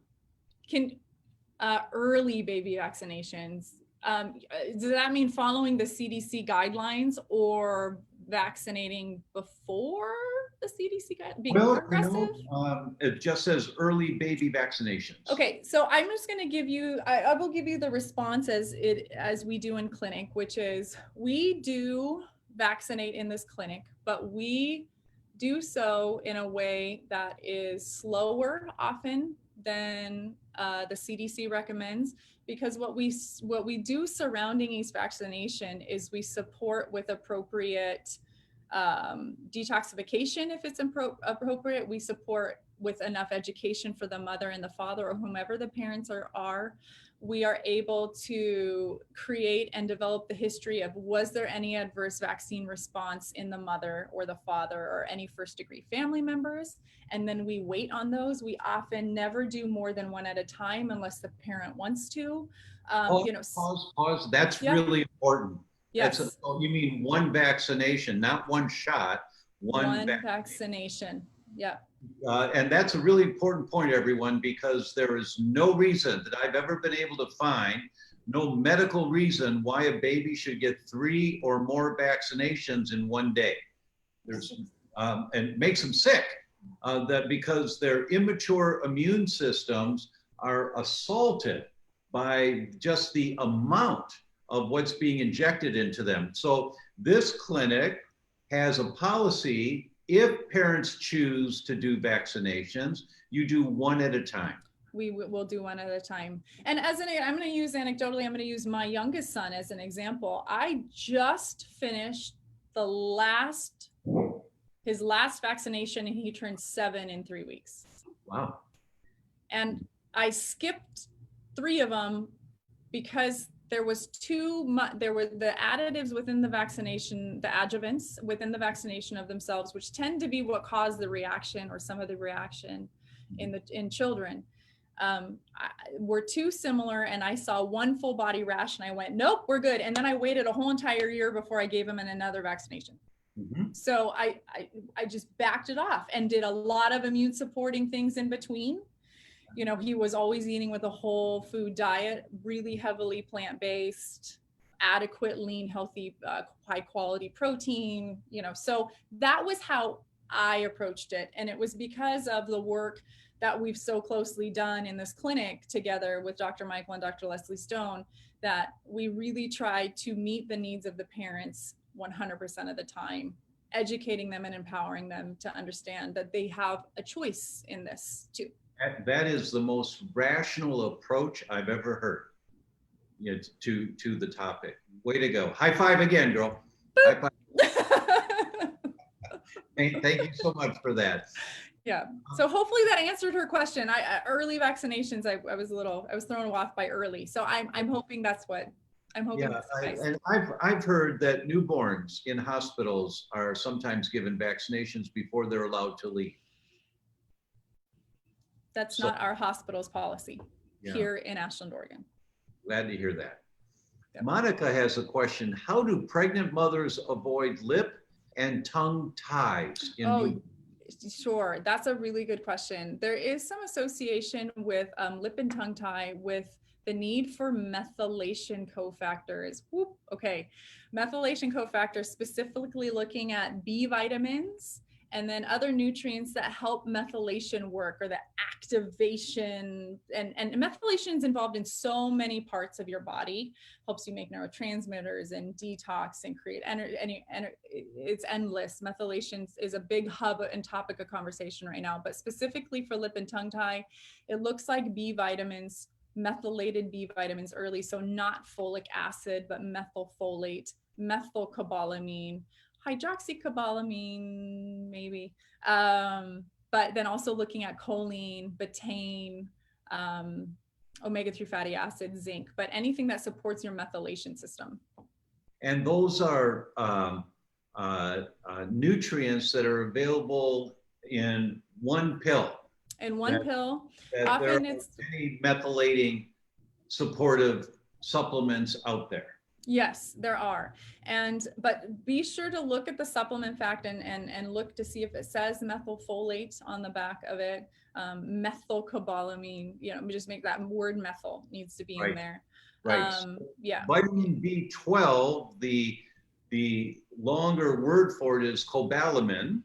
early baby vaccinations. Does that mean following the CDC guidelines or vaccinating before the CDC guidelines? Being more aggressive? It just says early baby vaccinations. Okay, so I'm just going to give you, I will give you the response as we do in clinic, which is we do vaccinate in this clinic, but we do so in a way that is slower often than the CDC recommends, because what we do surrounding each vaccination is we support with appropriate detoxification if it's appropriate. We support with enough education for the mother and the father or whomever the parents are. We are able to create and develop the history of, was there any adverse vaccine response in the mother or the father or any first degree family members? And then we wait on those. We often never do more than one at a time unless the parent wants to. Pause. That's Yep. really important. Yes. You mean one vaccination, not one shot, one vaccination. Yeah. And that's a really important point, everyone, because there is no reason that I've ever been able to find, no medical reason why a baby should get 3 or more vaccinations in one day. And it makes them sick, that because their immature immune systems are assaulted by just the amount of what's being injected into them. So this clinic has a policy. If parents choose to do vaccinations, you do one at a time. We will do one at a time. And I'm going to use anecdotally, I'm going to use my youngest son as an example. I just finished his last vaccination, and he turned 7 in 3 weeks. Wow. And I skipped 3 of them because there was there were the additives within the vaccination, the adjuvants within the vaccination of themselves, which tend to be what caused the reaction or some of the reaction in children, were too similar. And I saw one full body rash and I went, nope, we're good. And then I waited a whole entire year before I gave him another vaccination. Mm-hmm. So I just backed it off and did a lot of immune supporting things in between. You know, he was always eating with a whole food diet, really heavily plant-based, adequate, lean, healthy, high quality protein, you know, so that was how I approached it. And it was because of the work that we've so closely done in this clinic together with Dr. Michael and Dr. Leslie Stone, that we really tried to meet the needs of the parents 100% of the time, educating them and empowering them to understand that they have a choice in this too. That is the most rational approach I've ever heard, you know, to the topic. Way to go. High five again, girl. High five. Thank you so much for that. Yeah. So hopefully that answered her question. Early vaccinations, I was thrown off by early. So I'm hoping that's what I'm hoping. Yeah, and I've heard that newborns in hospitals are sometimes given vaccinations before they're allowed to leave. That's not our hospital's policy here in Ashland, Oregon. Glad to hear that. Yep. Monica has a question. How do pregnant mothers avoid lip and tongue ties? Sure. That's a really good question. There is some association with lip and tongue tie with the need for methylation cofactors. Okay. Methylation cofactors, specifically looking at B vitamins and then other nutrients that help methylation work, or the activation. And methylation is involved in so many parts of your body, helps you make neurotransmitters and detox and create energy. It's endless. Methylation is a big hub and topic of conversation right now, but specifically for lip and tongue tie, it looks like B vitamins, methylated B vitamins early. So not folic acid, but methylfolate, methylcobalamin, hydroxycobalamin, maybe. But then also looking at choline, betaine, omega-3 fatty acid, zinc, but anything that supports your methylation system. And those are nutrients that are available in one pill. In one pill. Often it's many methylating supportive supplements out there. Yes, there are. But be sure to look at the supplement fact and look to see if it says methylfolate on the back of it, methylcobalamin, you know, just make that word methyl needs to be in there. Right. Yeah. Vitamin B12, the longer word for it is cobalamin.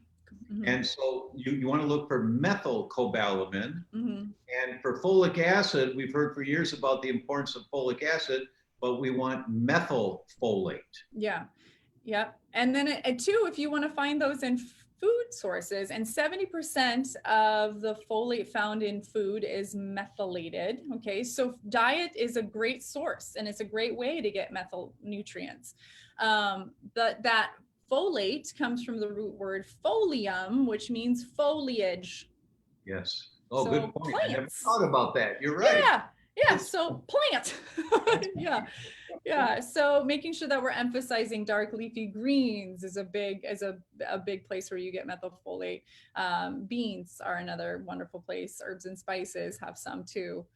Mm-hmm. And so you want to look for methylcobalamin. Mm-hmm. And for folic acid, we've heard for years about the importance of folic acid, but we want methylfolate. Yeah. Yep. And then too, if you want to find those in food sources, and 70% of the folate found in food is methylated. Okay. So diet is a great source and it's a great way to get methyl nutrients. But that folate comes from the root word folium, which means foliage. Yes. Oh, So good point. I never plants. thought about that. You're right. Yeah, so plant. Yeah, so making sure that we're emphasizing dark leafy greens is a big place where you get methylfolate. Beans are another wonderful place. Herbs and spices have some too.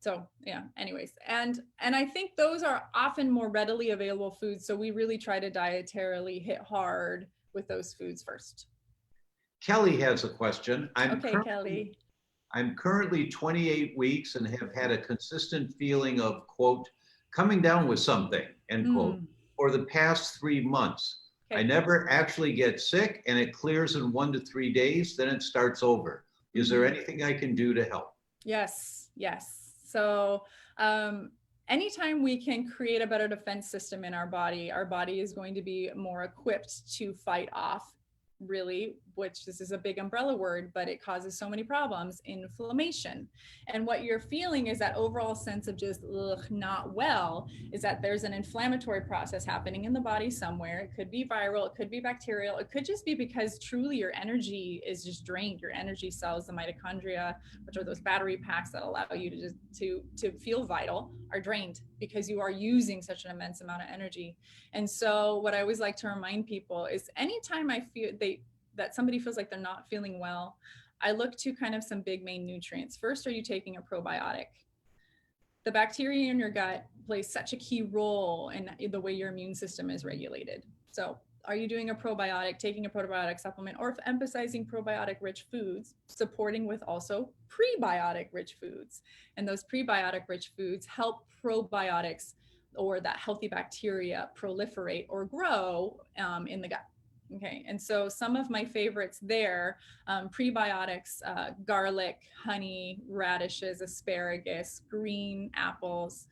So yeah, anyways, and I think those are often more readily available foods, so we really try to dietarily hit hard with those foods first. Kelly has a question. Okay, Kelly. I'm currently 28 weeks and have had a consistent feeling of, quote, coming down with something, end quote, for the past 3 months. Okay. I never actually get sick and it clears in 1 to 3 days, then it starts over. Is there anything I can do to help? Yes, yes. So anytime we can create a better defense system in our body is going to be more equipped to fight off, really, which this is a big umbrella word, but it causes so many problems, inflammation. And what you're feeling is that overall sense of just not well, is that there's an inflammatory process happening in the body somewhere. It could be viral, it could be bacterial, it could just be because truly your energy is just drained. Your energy cells, the mitochondria, which are those battery packs that allow you to just to feel vital, are drained because you are using such an immense amount of energy. And so what I always like to remind people is anytime I feel that somebody feels like they're not feeling well, I look to kind of some big main nutrients. First, are you taking a probiotic? The bacteria in your gut plays such a key role in the way your immune system is regulated. So are you doing a probiotic, taking a probiotic supplement, or emphasizing probiotic rich foods, supporting with also prebiotic rich foods? And those prebiotic rich foods help probiotics or that healthy bacteria proliferate or grow in the gut. Okay, and so some of my favorites there, prebiotics, garlic, honey, radishes, asparagus, green apples,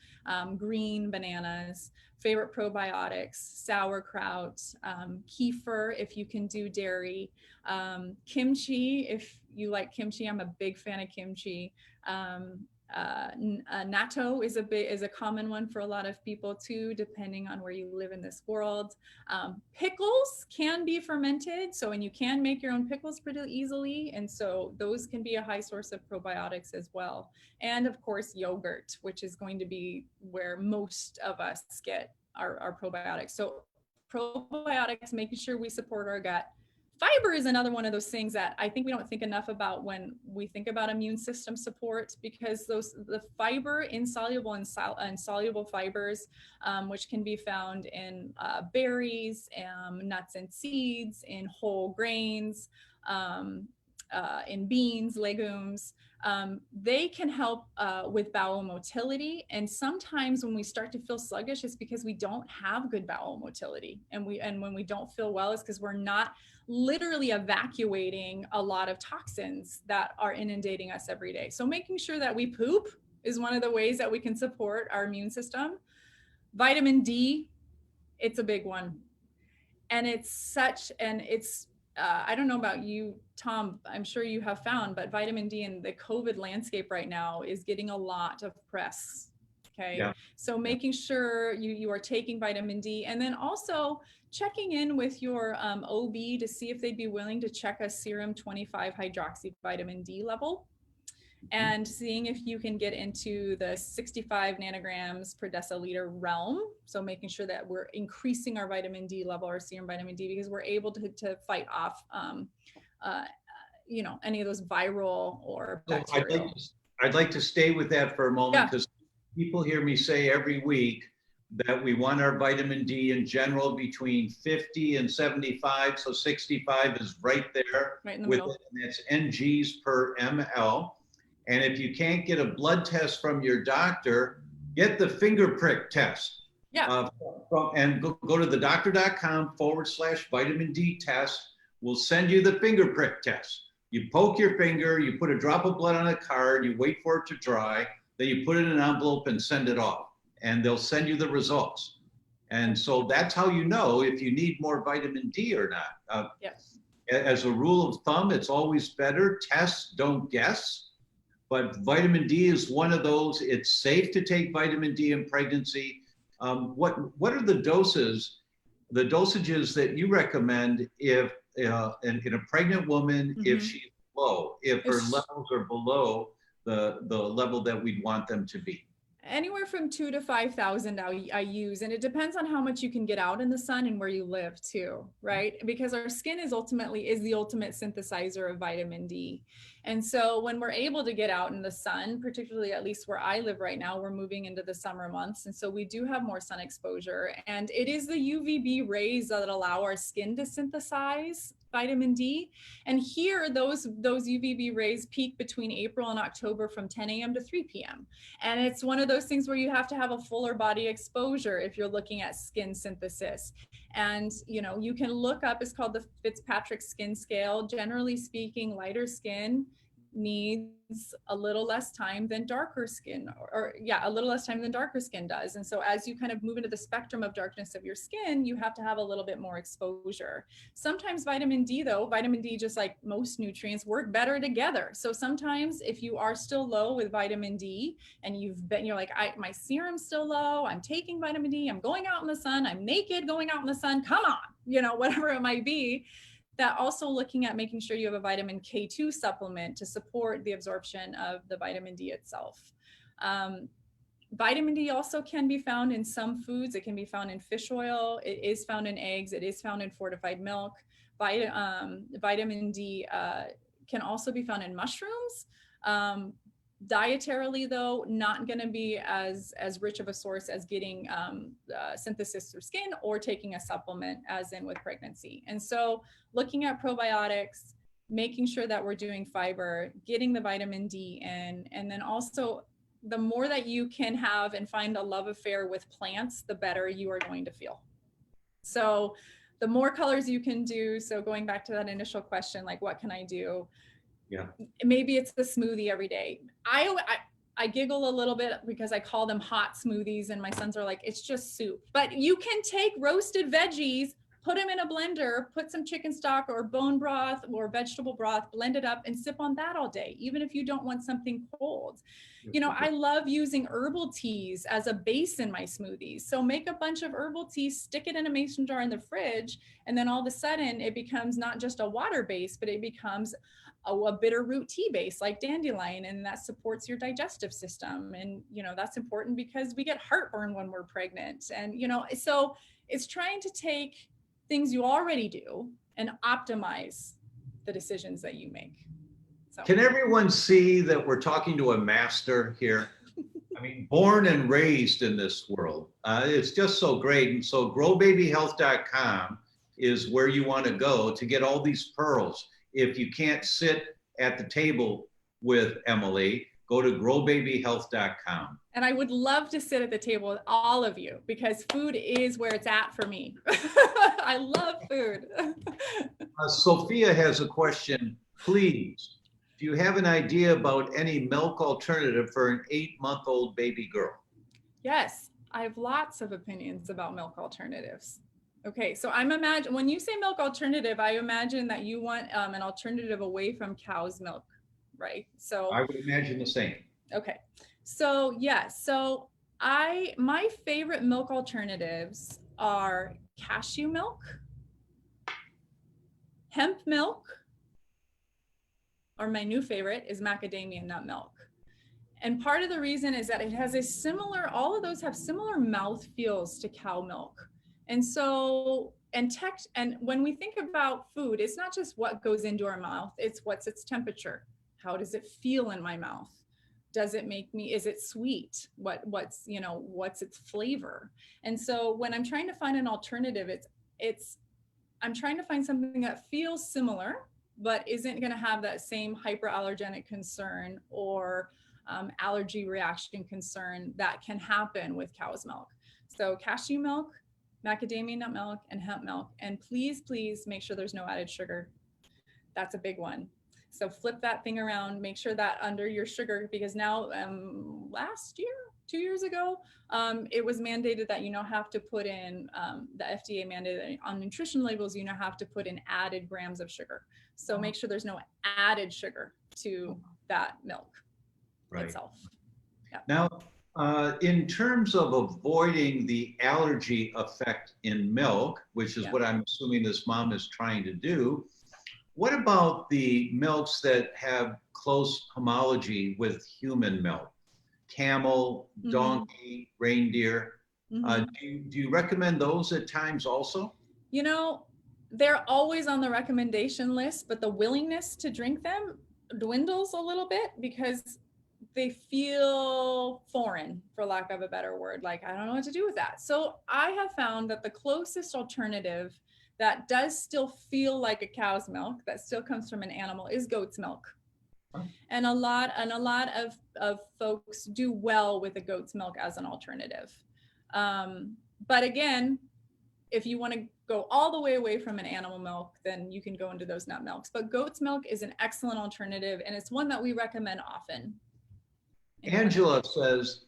green bananas. Favorite probiotics, sauerkraut, kefir if you can do dairy, kimchi if you like kimchi. I'm a big fan of kimchi. Natto is a common one for a lot of people too, depending on where you live in this world. Pickles can be fermented, and you can make your own pickles pretty easily, and so those can be a high source of probiotics as well. And of course, yogurt, which is going to be where most of us get our probiotics. So probiotics, making sure we support our gut. Fiber is another one of those things that I think we don't think enough about when we think about immune system support, because the fiber, insoluble and soluble fibers, which can be found in berries, nuts and seeds, in whole grains, in beans, legumes, they can help with bowel motility. And sometimes when we start to feel sluggish, it's because we don't have good bowel motility. And when we don't feel well, it's because we're not literally evacuating a lot of toxins that are inundating us every day. So making sure that we poop is one of the ways that we can support our immune system. Vitamin D, it's a big one. And I don't know about you, Tom, I'm sure you have found, but vitamin D in the COVID landscape right now is getting a lot of press. Okay. Yeah. So making sure you are taking vitamin D, and then also checking in with your OB to see if they'd be willing to check a serum 25 hydroxy vitamin D level, and seeing if you can get into the 65 nanograms per deciliter realm. So making sure that we're increasing our vitamin D level, our serum vitamin D, because we're able to fight off, any of those viral or bacterial. I'd like to stay with that for a moment, because people hear me say every week that we want our vitamin D in general between 50 and 75. So 65 is right there. Right in the middle. And that's NGs per ml. And if you can't get a blood test from your doctor, get the finger prick test. Yeah. And go to theDr.com/vitamin D test. We'll send you the finger prick test. You poke your finger, you put a drop of blood on a card, you wait for it to dry, then you put it in an envelope and send it off. And they'll send you the results. And so that's how you know if you need more vitamin D or not. Yes. As a rule of thumb, it's always better. Test, don't guess. But vitamin D is one of those. It's safe to take vitamin D in pregnancy. What are the doses? the dosages that you recommend if in a pregnant woman, if she's low, if her levels are below the level that we'd want them to be. Anywhere from 2,000 to 5,000 I use, and it depends on how much you can get out in the sun and where you live too, right? Because our skin is the ultimate synthesizer of vitamin D. And so when we're able to get out in the sun, particularly at least where I live right now, we're moving into the summer months. And so we do have more sun exposure, and it is the UVB rays that allow our skin to synthesize vitamin D. And here, those UVB rays peak between April and October from 10 a.m. to 3 p.m. And it's one of those things where you have to have a fuller body exposure if you're looking at skin synthesis. And, you know, you can look up, it's called the Fitzpatrick Skin Scale. Generally speaking, lighter skin needs a little less time than darker skin, a little less time than darker skin does. And so as you kind of move into the spectrum of darkness of your skin, you have to have a little bit more exposure. Sometimes vitamin D, just like most nutrients, work better together. So sometimes if you are still low with vitamin D and you're like, my serum's still low, I'm taking vitamin D, I'm going out in the sun, I'm naked going out in the sun, come on, you know, whatever it might be, that also looking at making sure you have a vitamin K2 supplement to support the absorption of the vitamin D itself. Vitamin D also can be found in some foods. It can be found in fish oil. It is found in eggs. It is found in fortified milk. Vitamin D can also be found in mushrooms. Dietarily, though, not going to be as rich of a source as getting synthesis through skin or taking a supplement, as in with pregnancy. And so looking at probiotics, making sure that we're doing fiber, getting the vitamin D in, and then also the more that you can have and find a love affair with plants, the better you are going to feel. So the more colors you can do. So going back to that initial question, like, what can I do? Yeah. Maybe it's the smoothie every day. I giggle a little bit because I call them hot smoothies, and my sons are like, it's just soup. But you can take roasted veggies, put them in a blender, put some chicken stock or bone broth or vegetable broth, blend it up and sip on that all day, even if you don't want something cold. You know, I love using herbal teas as a base in my smoothies. So make a bunch of herbal teas, stick it in a mason jar in the fridge, and then all of a sudden it becomes not just a water base, but it becomes a bitter root tea base like dandelion, and that supports your digestive system. And, you know, that's important because we get heartburn when we're pregnant. And, you know, so it's trying to take things you already do and optimize the decisions that you make. So. Can everyone see that we're talking to a master here? I mean, born and raised in this world. It's just so great. And so growbabyhealth.com is where you want to go to get all these pearls. If you can't sit at the table with Emily, go to growbabyhealth.com. And I would love to sit at the table with all of you because food is where it's at for me. I love food. Sophia has a question. Please, do you have an idea about any milk alternative for an 8-month-old baby girl? Yes, I have lots of opinions about milk alternatives. Okay, so when you say milk alternative, I imagine that you want an alternative away from cow's milk, right? So I would imagine the same. Okay, so yes, my favorite milk alternatives are cashew milk, hemp milk, or my new favorite is macadamia nut milk. And part of the reason is that it has all of those have similar mouth feels to cow milk. And so, and when we think about food, it's not just what goes into our mouth, it's what's its temperature. How does it feel in my mouth? Is it sweet? What's its flavor? And so when I'm trying to find an alternative, I'm trying to find something that feels similar, but isn't going to have that same hyperallergenic concern or allergy reaction concern that can happen with cow's milk. So cashew milk, macadamia nut milk, and hemp milk. And please make sure there's no added sugar. That's a big one. So flip that thing around, make sure that under your sugar, because now last year, 2 years ago, it was mandated that you now have to put in, the FDA mandated on nutrition labels, you now have to put in added grams of sugar. So make sure there's no added sugar to that milk itself. Yeah. Now, In terms of avoiding the allergy effect in milk, which is what I'm assuming this mom is trying to do, what about the milks that have close homology with human milk? Camel, donkey, reindeer. Do you recommend those at times also? You know, they're always on the recommendation list, but the willingness to drink them dwindles a little bit because they feel foreign, for lack of a better word. Like, I don't know what to do with that. So I have found that the closest alternative that does still feel like a cow's milk, that still comes from an animal, is goat's milk. And a lot of folks do well with the goat's milk as an alternative. But again, if you want to go all the way away from an animal milk, then you can go into those nut milks. But goat's milk is an excellent alternative, and it's one that we recommend often. Angela says,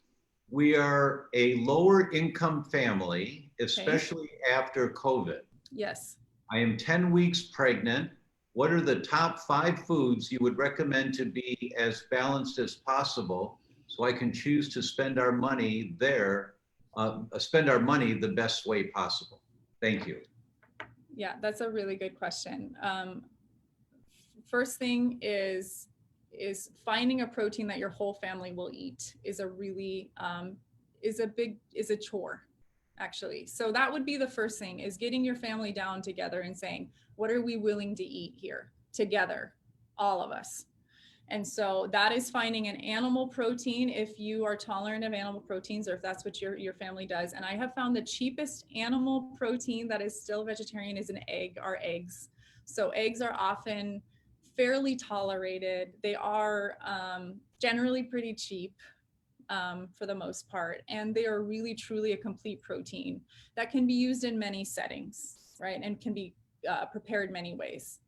we are a lower income family, especially after COVID. Yes. I am 10 weeks pregnant. What are the top 5 foods you would recommend to be as balanced as possible so I can choose to spend our money there, spend our money the best way possible? Thank you. Yeah, that's a really good question. First thing is finding a protein that your whole family will eat is a really, is a chore, actually. So that would be the first thing, is getting your family down together and saying, what are we willing to eat here together, all of us? And so that is finding an animal protein if you are tolerant of animal proteins, or if that's what your family does. And I have found the cheapest animal protein that is still vegetarian is an egg, are eggs. So eggs are often fairly tolerated. They are generally pretty cheap for the most part. And they are really, truly a complete protein that can be used in many settings, right? And can be prepared many ways.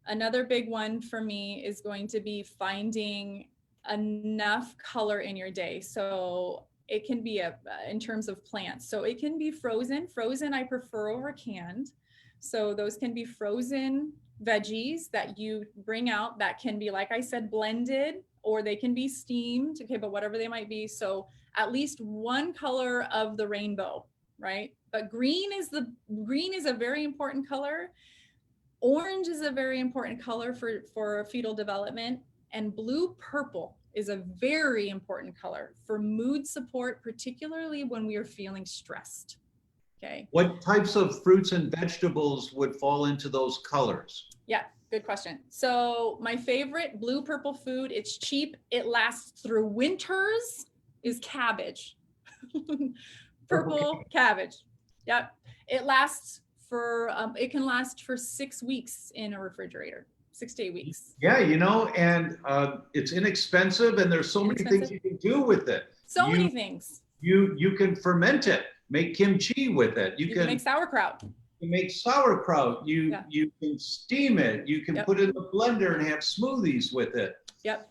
Another big one for me is going to be finding enough color in your day. So it can be in terms of plants. So it can be frozen. Frozen I prefer over canned. So those can be frozen veggies that you bring out that can be, like I said, blended, or they can be steamed, okay, but whatever they might be. So at least one color of the rainbow, right? But green is a very important color. Orange is a very important color for fetal development, and blue purple is a very important color for mood support, particularly when we are feeling stressed. Okay. What types of fruits and vegetables would fall into those colors? Yeah, good question. So my favorite blue purple food, it's cheap, it lasts through winters, is cabbage. Purple cabbage. Yep. It lasts for, it can last for 6 weeks in a refrigerator, 6 to 8 weeks. Yeah, you know, and it's inexpensive, and there's so many things you can do with it. So many things. You can ferment it, make kimchi with it. You can make sauerkraut. You make sauerkraut. You can steam it. You can put it in the blender and have smoothies with it. Yep.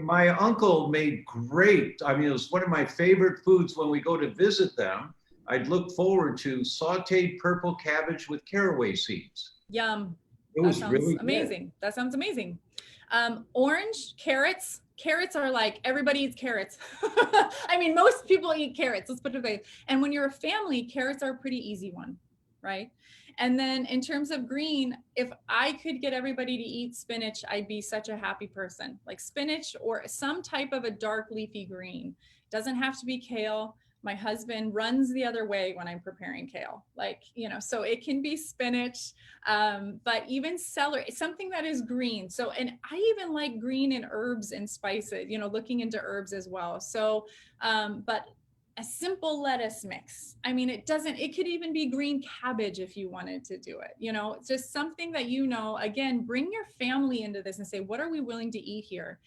My uncle made great, I mean, it was one of my favorite foods when we go to visit them. I'd look forward to sauteed purple cabbage with caraway seeds. Yum. It was really amazing. Good. That sounds amazing. Orange, carrots. Carrots are like, everybody eats carrots. I mean, most people eat carrots, let's put it away. And when you're a family, carrots are a pretty easy one, right? And then in terms of green, if I could get everybody to eat spinach, I'd be such a happy person. Like spinach or some type of a dark leafy green. Doesn't have to be kale. My husband runs the other way when I'm preparing kale, like, you know, so it can be spinach, but even celery, something that is green. So, and I even like green and herbs and spices, you know, looking into herbs as well. So, but a simple lettuce mix. I mean, it could even be green cabbage if you wanted to do it, you know, it's just something that, you know, again, bring your family into this and say, what are we willing to eat here?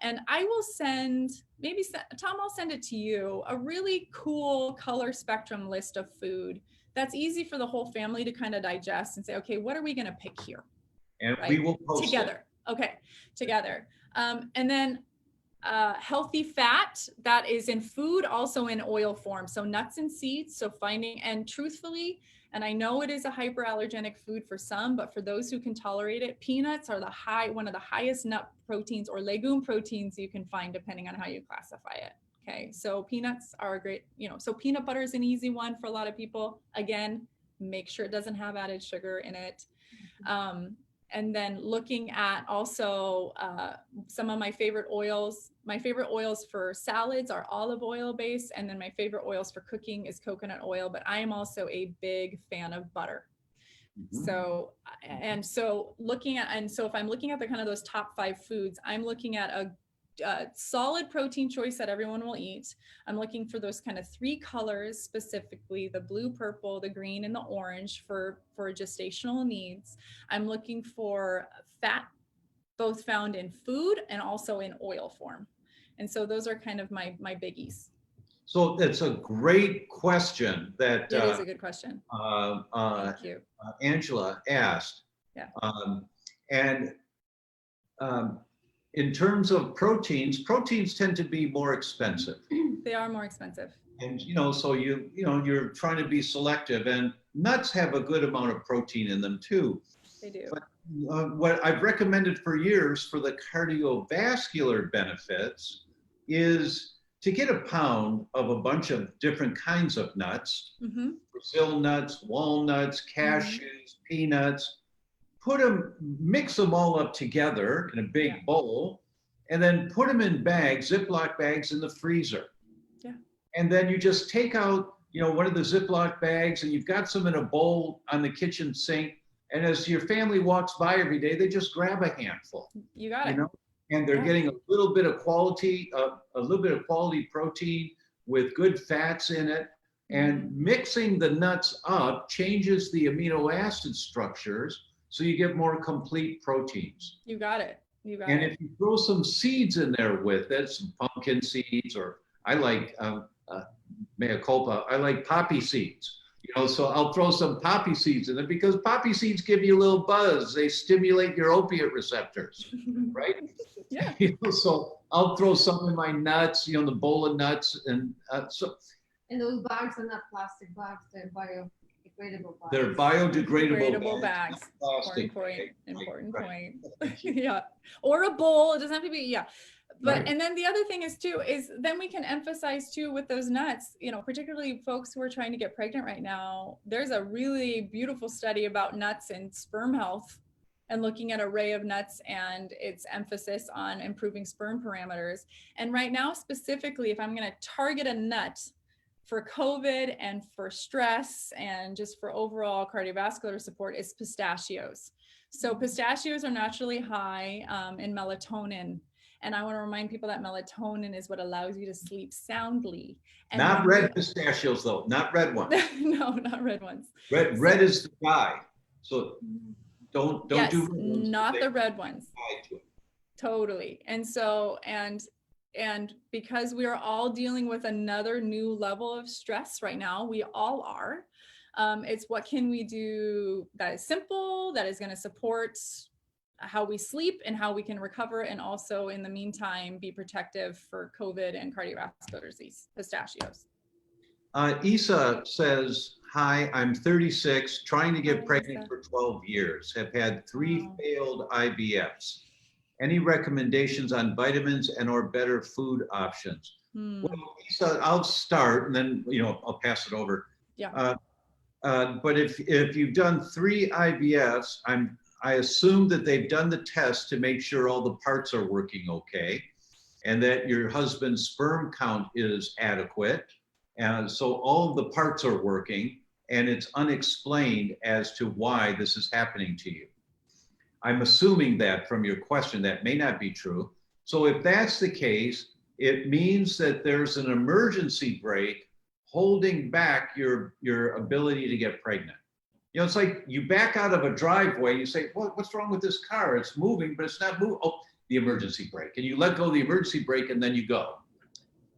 And I will send, maybe Tom, I'll send it to you, a really cool color spectrum list of food that's easy for the whole family to kind of digest and say, okay, what are we going to pick here? And we will post together. Okay, together. And then healthy fat that is in food, also in oil form. So nuts and seeds. So finding, and truthfully, and I know it is a hyperallergenic food for some, but for those who can tolerate it, peanuts are one of the highest nut proteins or legume proteins you can find, depending on how you classify it. Okay, so peanuts are a great, so peanut butter is an easy one for a lot of people. Again, make sure it doesn't have added sugar in it. And then looking at also some of my favorite oils. My favorite oils for salads are olive oil based, and then my favorite oils for cooking is coconut oil, but I am also a big fan of butter. So, so if I'm looking at the kind of those top 5 foods, I'm looking at a solid protein choice that everyone will eat. I'm looking for those kind of 3 colors, specifically the blue, purple, the green, and the orange for gestational needs. I'm looking for fat, both found in food and also in oil form. And so those are kind of my biggies. So that's a great question that It is a good question. Thank you. Angela asked. Yeah. In terms of proteins tend to be more expensive. They are more expensive. And so you're trying to be selective, and nuts have a good amount of protein in them too. They do. But what I've recommended for years for the cardiovascular benefits is to get a pound of a bunch of different kinds of nuts, Brazil nuts, walnuts, cashews, peanuts, mix them all up together in a big bowl, and then put them in bags, Ziploc bags in the freezer. Yeah. And then you just take out, one of the Ziploc bags, and you've got some in a bowl on the kitchen sink. And as your family walks by every day, they just grab a handful. You got it. And they're getting a little bit of quality protein with good fats in it. And mixing the nuts up changes the amino acid structures, so you get more complete proteins. You got it. And if you throw some seeds in there with it, some pumpkin seeds, or I like mea culpa, I like poppy seeds. So I'll throw some poppy seeds in it because poppy seeds give you a little buzz. They stimulate your opiate receptors, right? Yeah. So I'll throw some in my nuts, the bowl of nuts, and so. And those bags are not plastic bags; they're biodegradable bags. They're biodegradable bags. Plastic. Important point. Yeah. Or a bowl. It doesn't have to be. Yeah. But and then the other thing is then we can emphasize too with those nuts, particularly folks who are trying to get pregnant right now. There's a really beautiful study about nuts and sperm health, and looking at an array of nuts and its emphasis on improving sperm parameters. And right now, specifically, if I'm going to target a nut for COVID and for stress and just for overall cardiovascular support, is pistachios. So pistachios are naturally high in melatonin. And I want to remind people that melatonin is what allows you to sleep soundly. And not red pistachios, though. Not red ones. No, not red ones. Red is the guy. So don't do red ones. Not the red ones. Totally. And so, and because we are all dealing with another new level of stress right now, we all are. It's what can we do that is simple, that is going to support how we sleep and how we can recover, and also in the meantime be protective for COVID and cardiovascular disease. Pistachios. Isa says, hi, I'm 36, trying to get pregnant for 12 years, have had 3 failed IVFs. Any recommendations on vitamins and or better food options? Well, Isa, I'll start and then I'll pass it over. Yeah. But if you've done 3 IVFs, I assume that they've done the test to make sure all the parts are working okay, and that your husband's sperm count is adequate. And so all of the parts are working, and it's unexplained as to why this is happening to you. I'm assuming that from your question. That may not be true. So if that's the case, it means that there's an emergency brake holding back your ability to get pregnant. It's like you back out of a driveway, you say, what's wrong with this car? It's moving, but it's not moving. Oh, the emergency brake. And you let go of the emergency brake and then you go.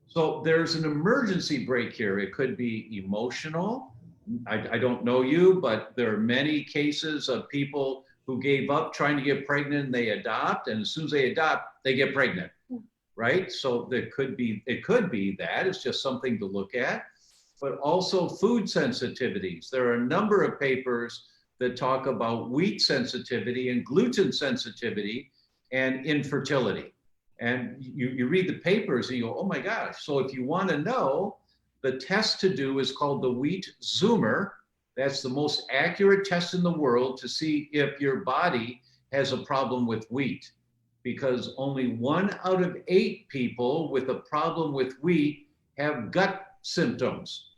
So there's an emergency brake here. It could be emotional. I don't know you, but there are many cases of people who gave up trying to get pregnant and they adopt. And as soon as they adopt, they get pregnant, right? So it could be that. It's just something to look at. But also food sensitivities. There are a number of papers that talk about wheat sensitivity and gluten sensitivity and infertility. And you read the papers and you go, oh my gosh. So if you want to know, the test to do is called the Wheat Zoomer. That's the most accurate test in the world to see if your body has a problem with wheat, because only 1 out of 8 people with a problem with wheat have gut symptoms,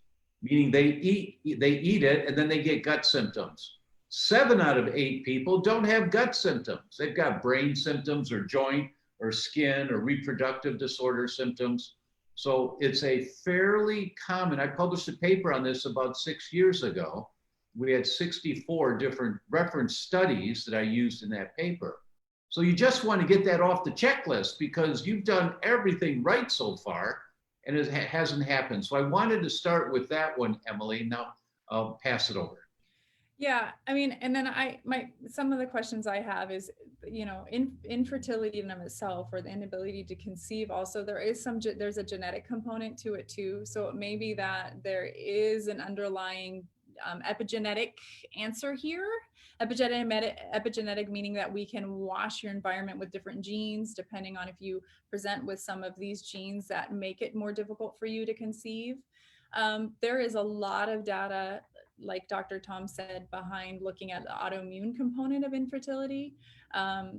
meaning they eat it and then they get gut symptoms. 7 out of 8 people don't have gut symptoms. They've got brain symptoms or joint or skin or reproductive disorder symptoms. So it's a fairly common, I published a paper on this about 6 years ago. We had 64 different reference studies that I used in that paper. So you just want to get that off the checklist because you've done everything right so far and it hasn't happened. So I wanted to start with that one, Emily. Now I'll pass it over. Yeah, I mean, and then some of the questions I have is, you know, infertility in of itself, or the inability to conceive. Also, there's a genetic component to it too. So it may be that there is an underlying epigenetic answer here. Epigenetic meaning that we can wash your environment with different genes, depending on if you present with some of these genes that make it more difficult for you to conceive. There is a lot of data, like Dr. Tom said, behind looking at the autoimmune component of infertility.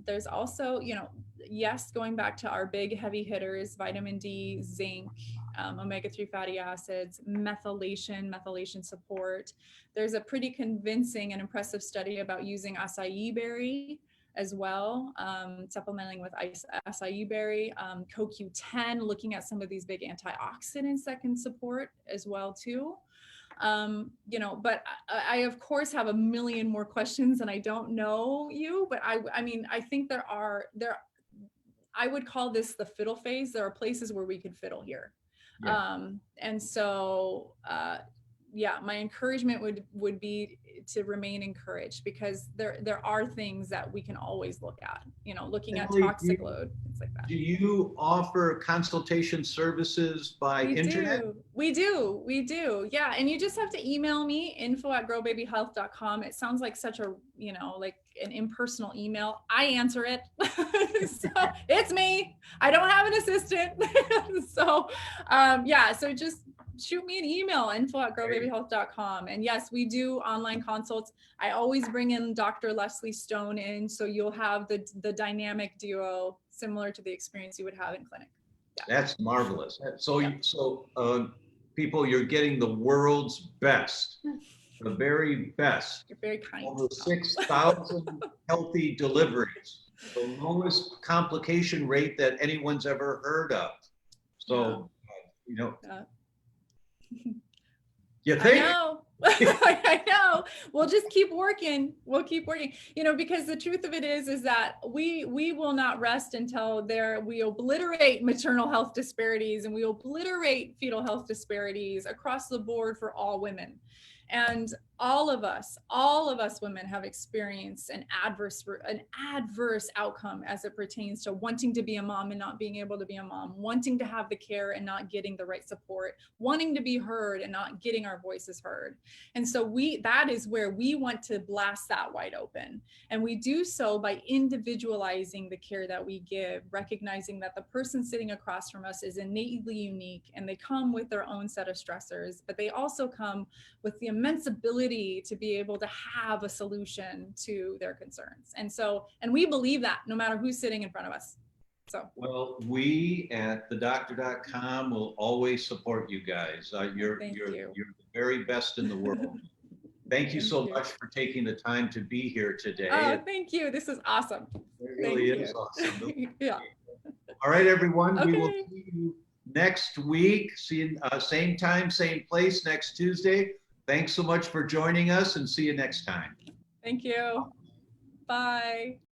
There's also, you know, yes, going back to our big heavy hitters, vitamin D, zinc, omega-3 fatty acids, methylation support. There's a pretty convincing and impressive study about using acai berry as well, supplementing with acai berry, CoQ10, looking at some of these big antioxidants that can support as well too. You know, but I of course have a million more questions and I don't know you, but I mean, I think I would call this the fiddle phase. There are places where we could fiddle here. Yeah. And so, yeah, my encouragement would be to remain encouraged, because there are things that we can always look at, you know, looking at toxic load, things like that. Do you offer consultation services by internet? We do. Yeah. And you just have to email me, info@growbabyhealth.com. It sounds like such a, you know, like an impersonal email. I answer it. So it's me. I don't have an assistant. So, yeah, so just shoot me an email, info@growbabyhealth.com. And yes, we do online consults. I always bring in Dr. Leslie Stone in, so you'll have the dynamic duo similar to the experience you would have in clinic. Yeah. That's marvelous. So, yeah. People, you're getting the world's best, the very best. You're very kind. Over 6,000 healthy deliveries, the lowest complication rate that anyone's ever heard of. So, you know. You think? I know. I know. We'll just keep working. We'll keep working. You know, because the truth of it is that we will not rest until we obliterate maternal health disparities and we obliterate fetal health disparities across the board for all women. And all of us women have experienced an adverse outcome as it pertains to wanting to be a mom and not being able to be a mom, wanting to have the care and not getting the right support, wanting to be heard and not getting our voices heard. And so that is where we want to blast that wide open. And we do so by individualizing the care that we give, recognizing that the person sitting across from us is innately unique and they come with their own set of stressors, but they also come with the immense ability to be able to have a solution to their concerns. And we believe that no matter who's sitting in front of us. So, well, we at theDr.com will always support you guys. You're the very best in the world. Thank you so much for taking the time to be here today. Oh, thank you. This is awesome. It really is awesome. Yeah. All right, everyone. Okay. We will see you next week. See you same time, same place next Tuesday. Thanks so much for joining us and see you next time. Thank you. Bye.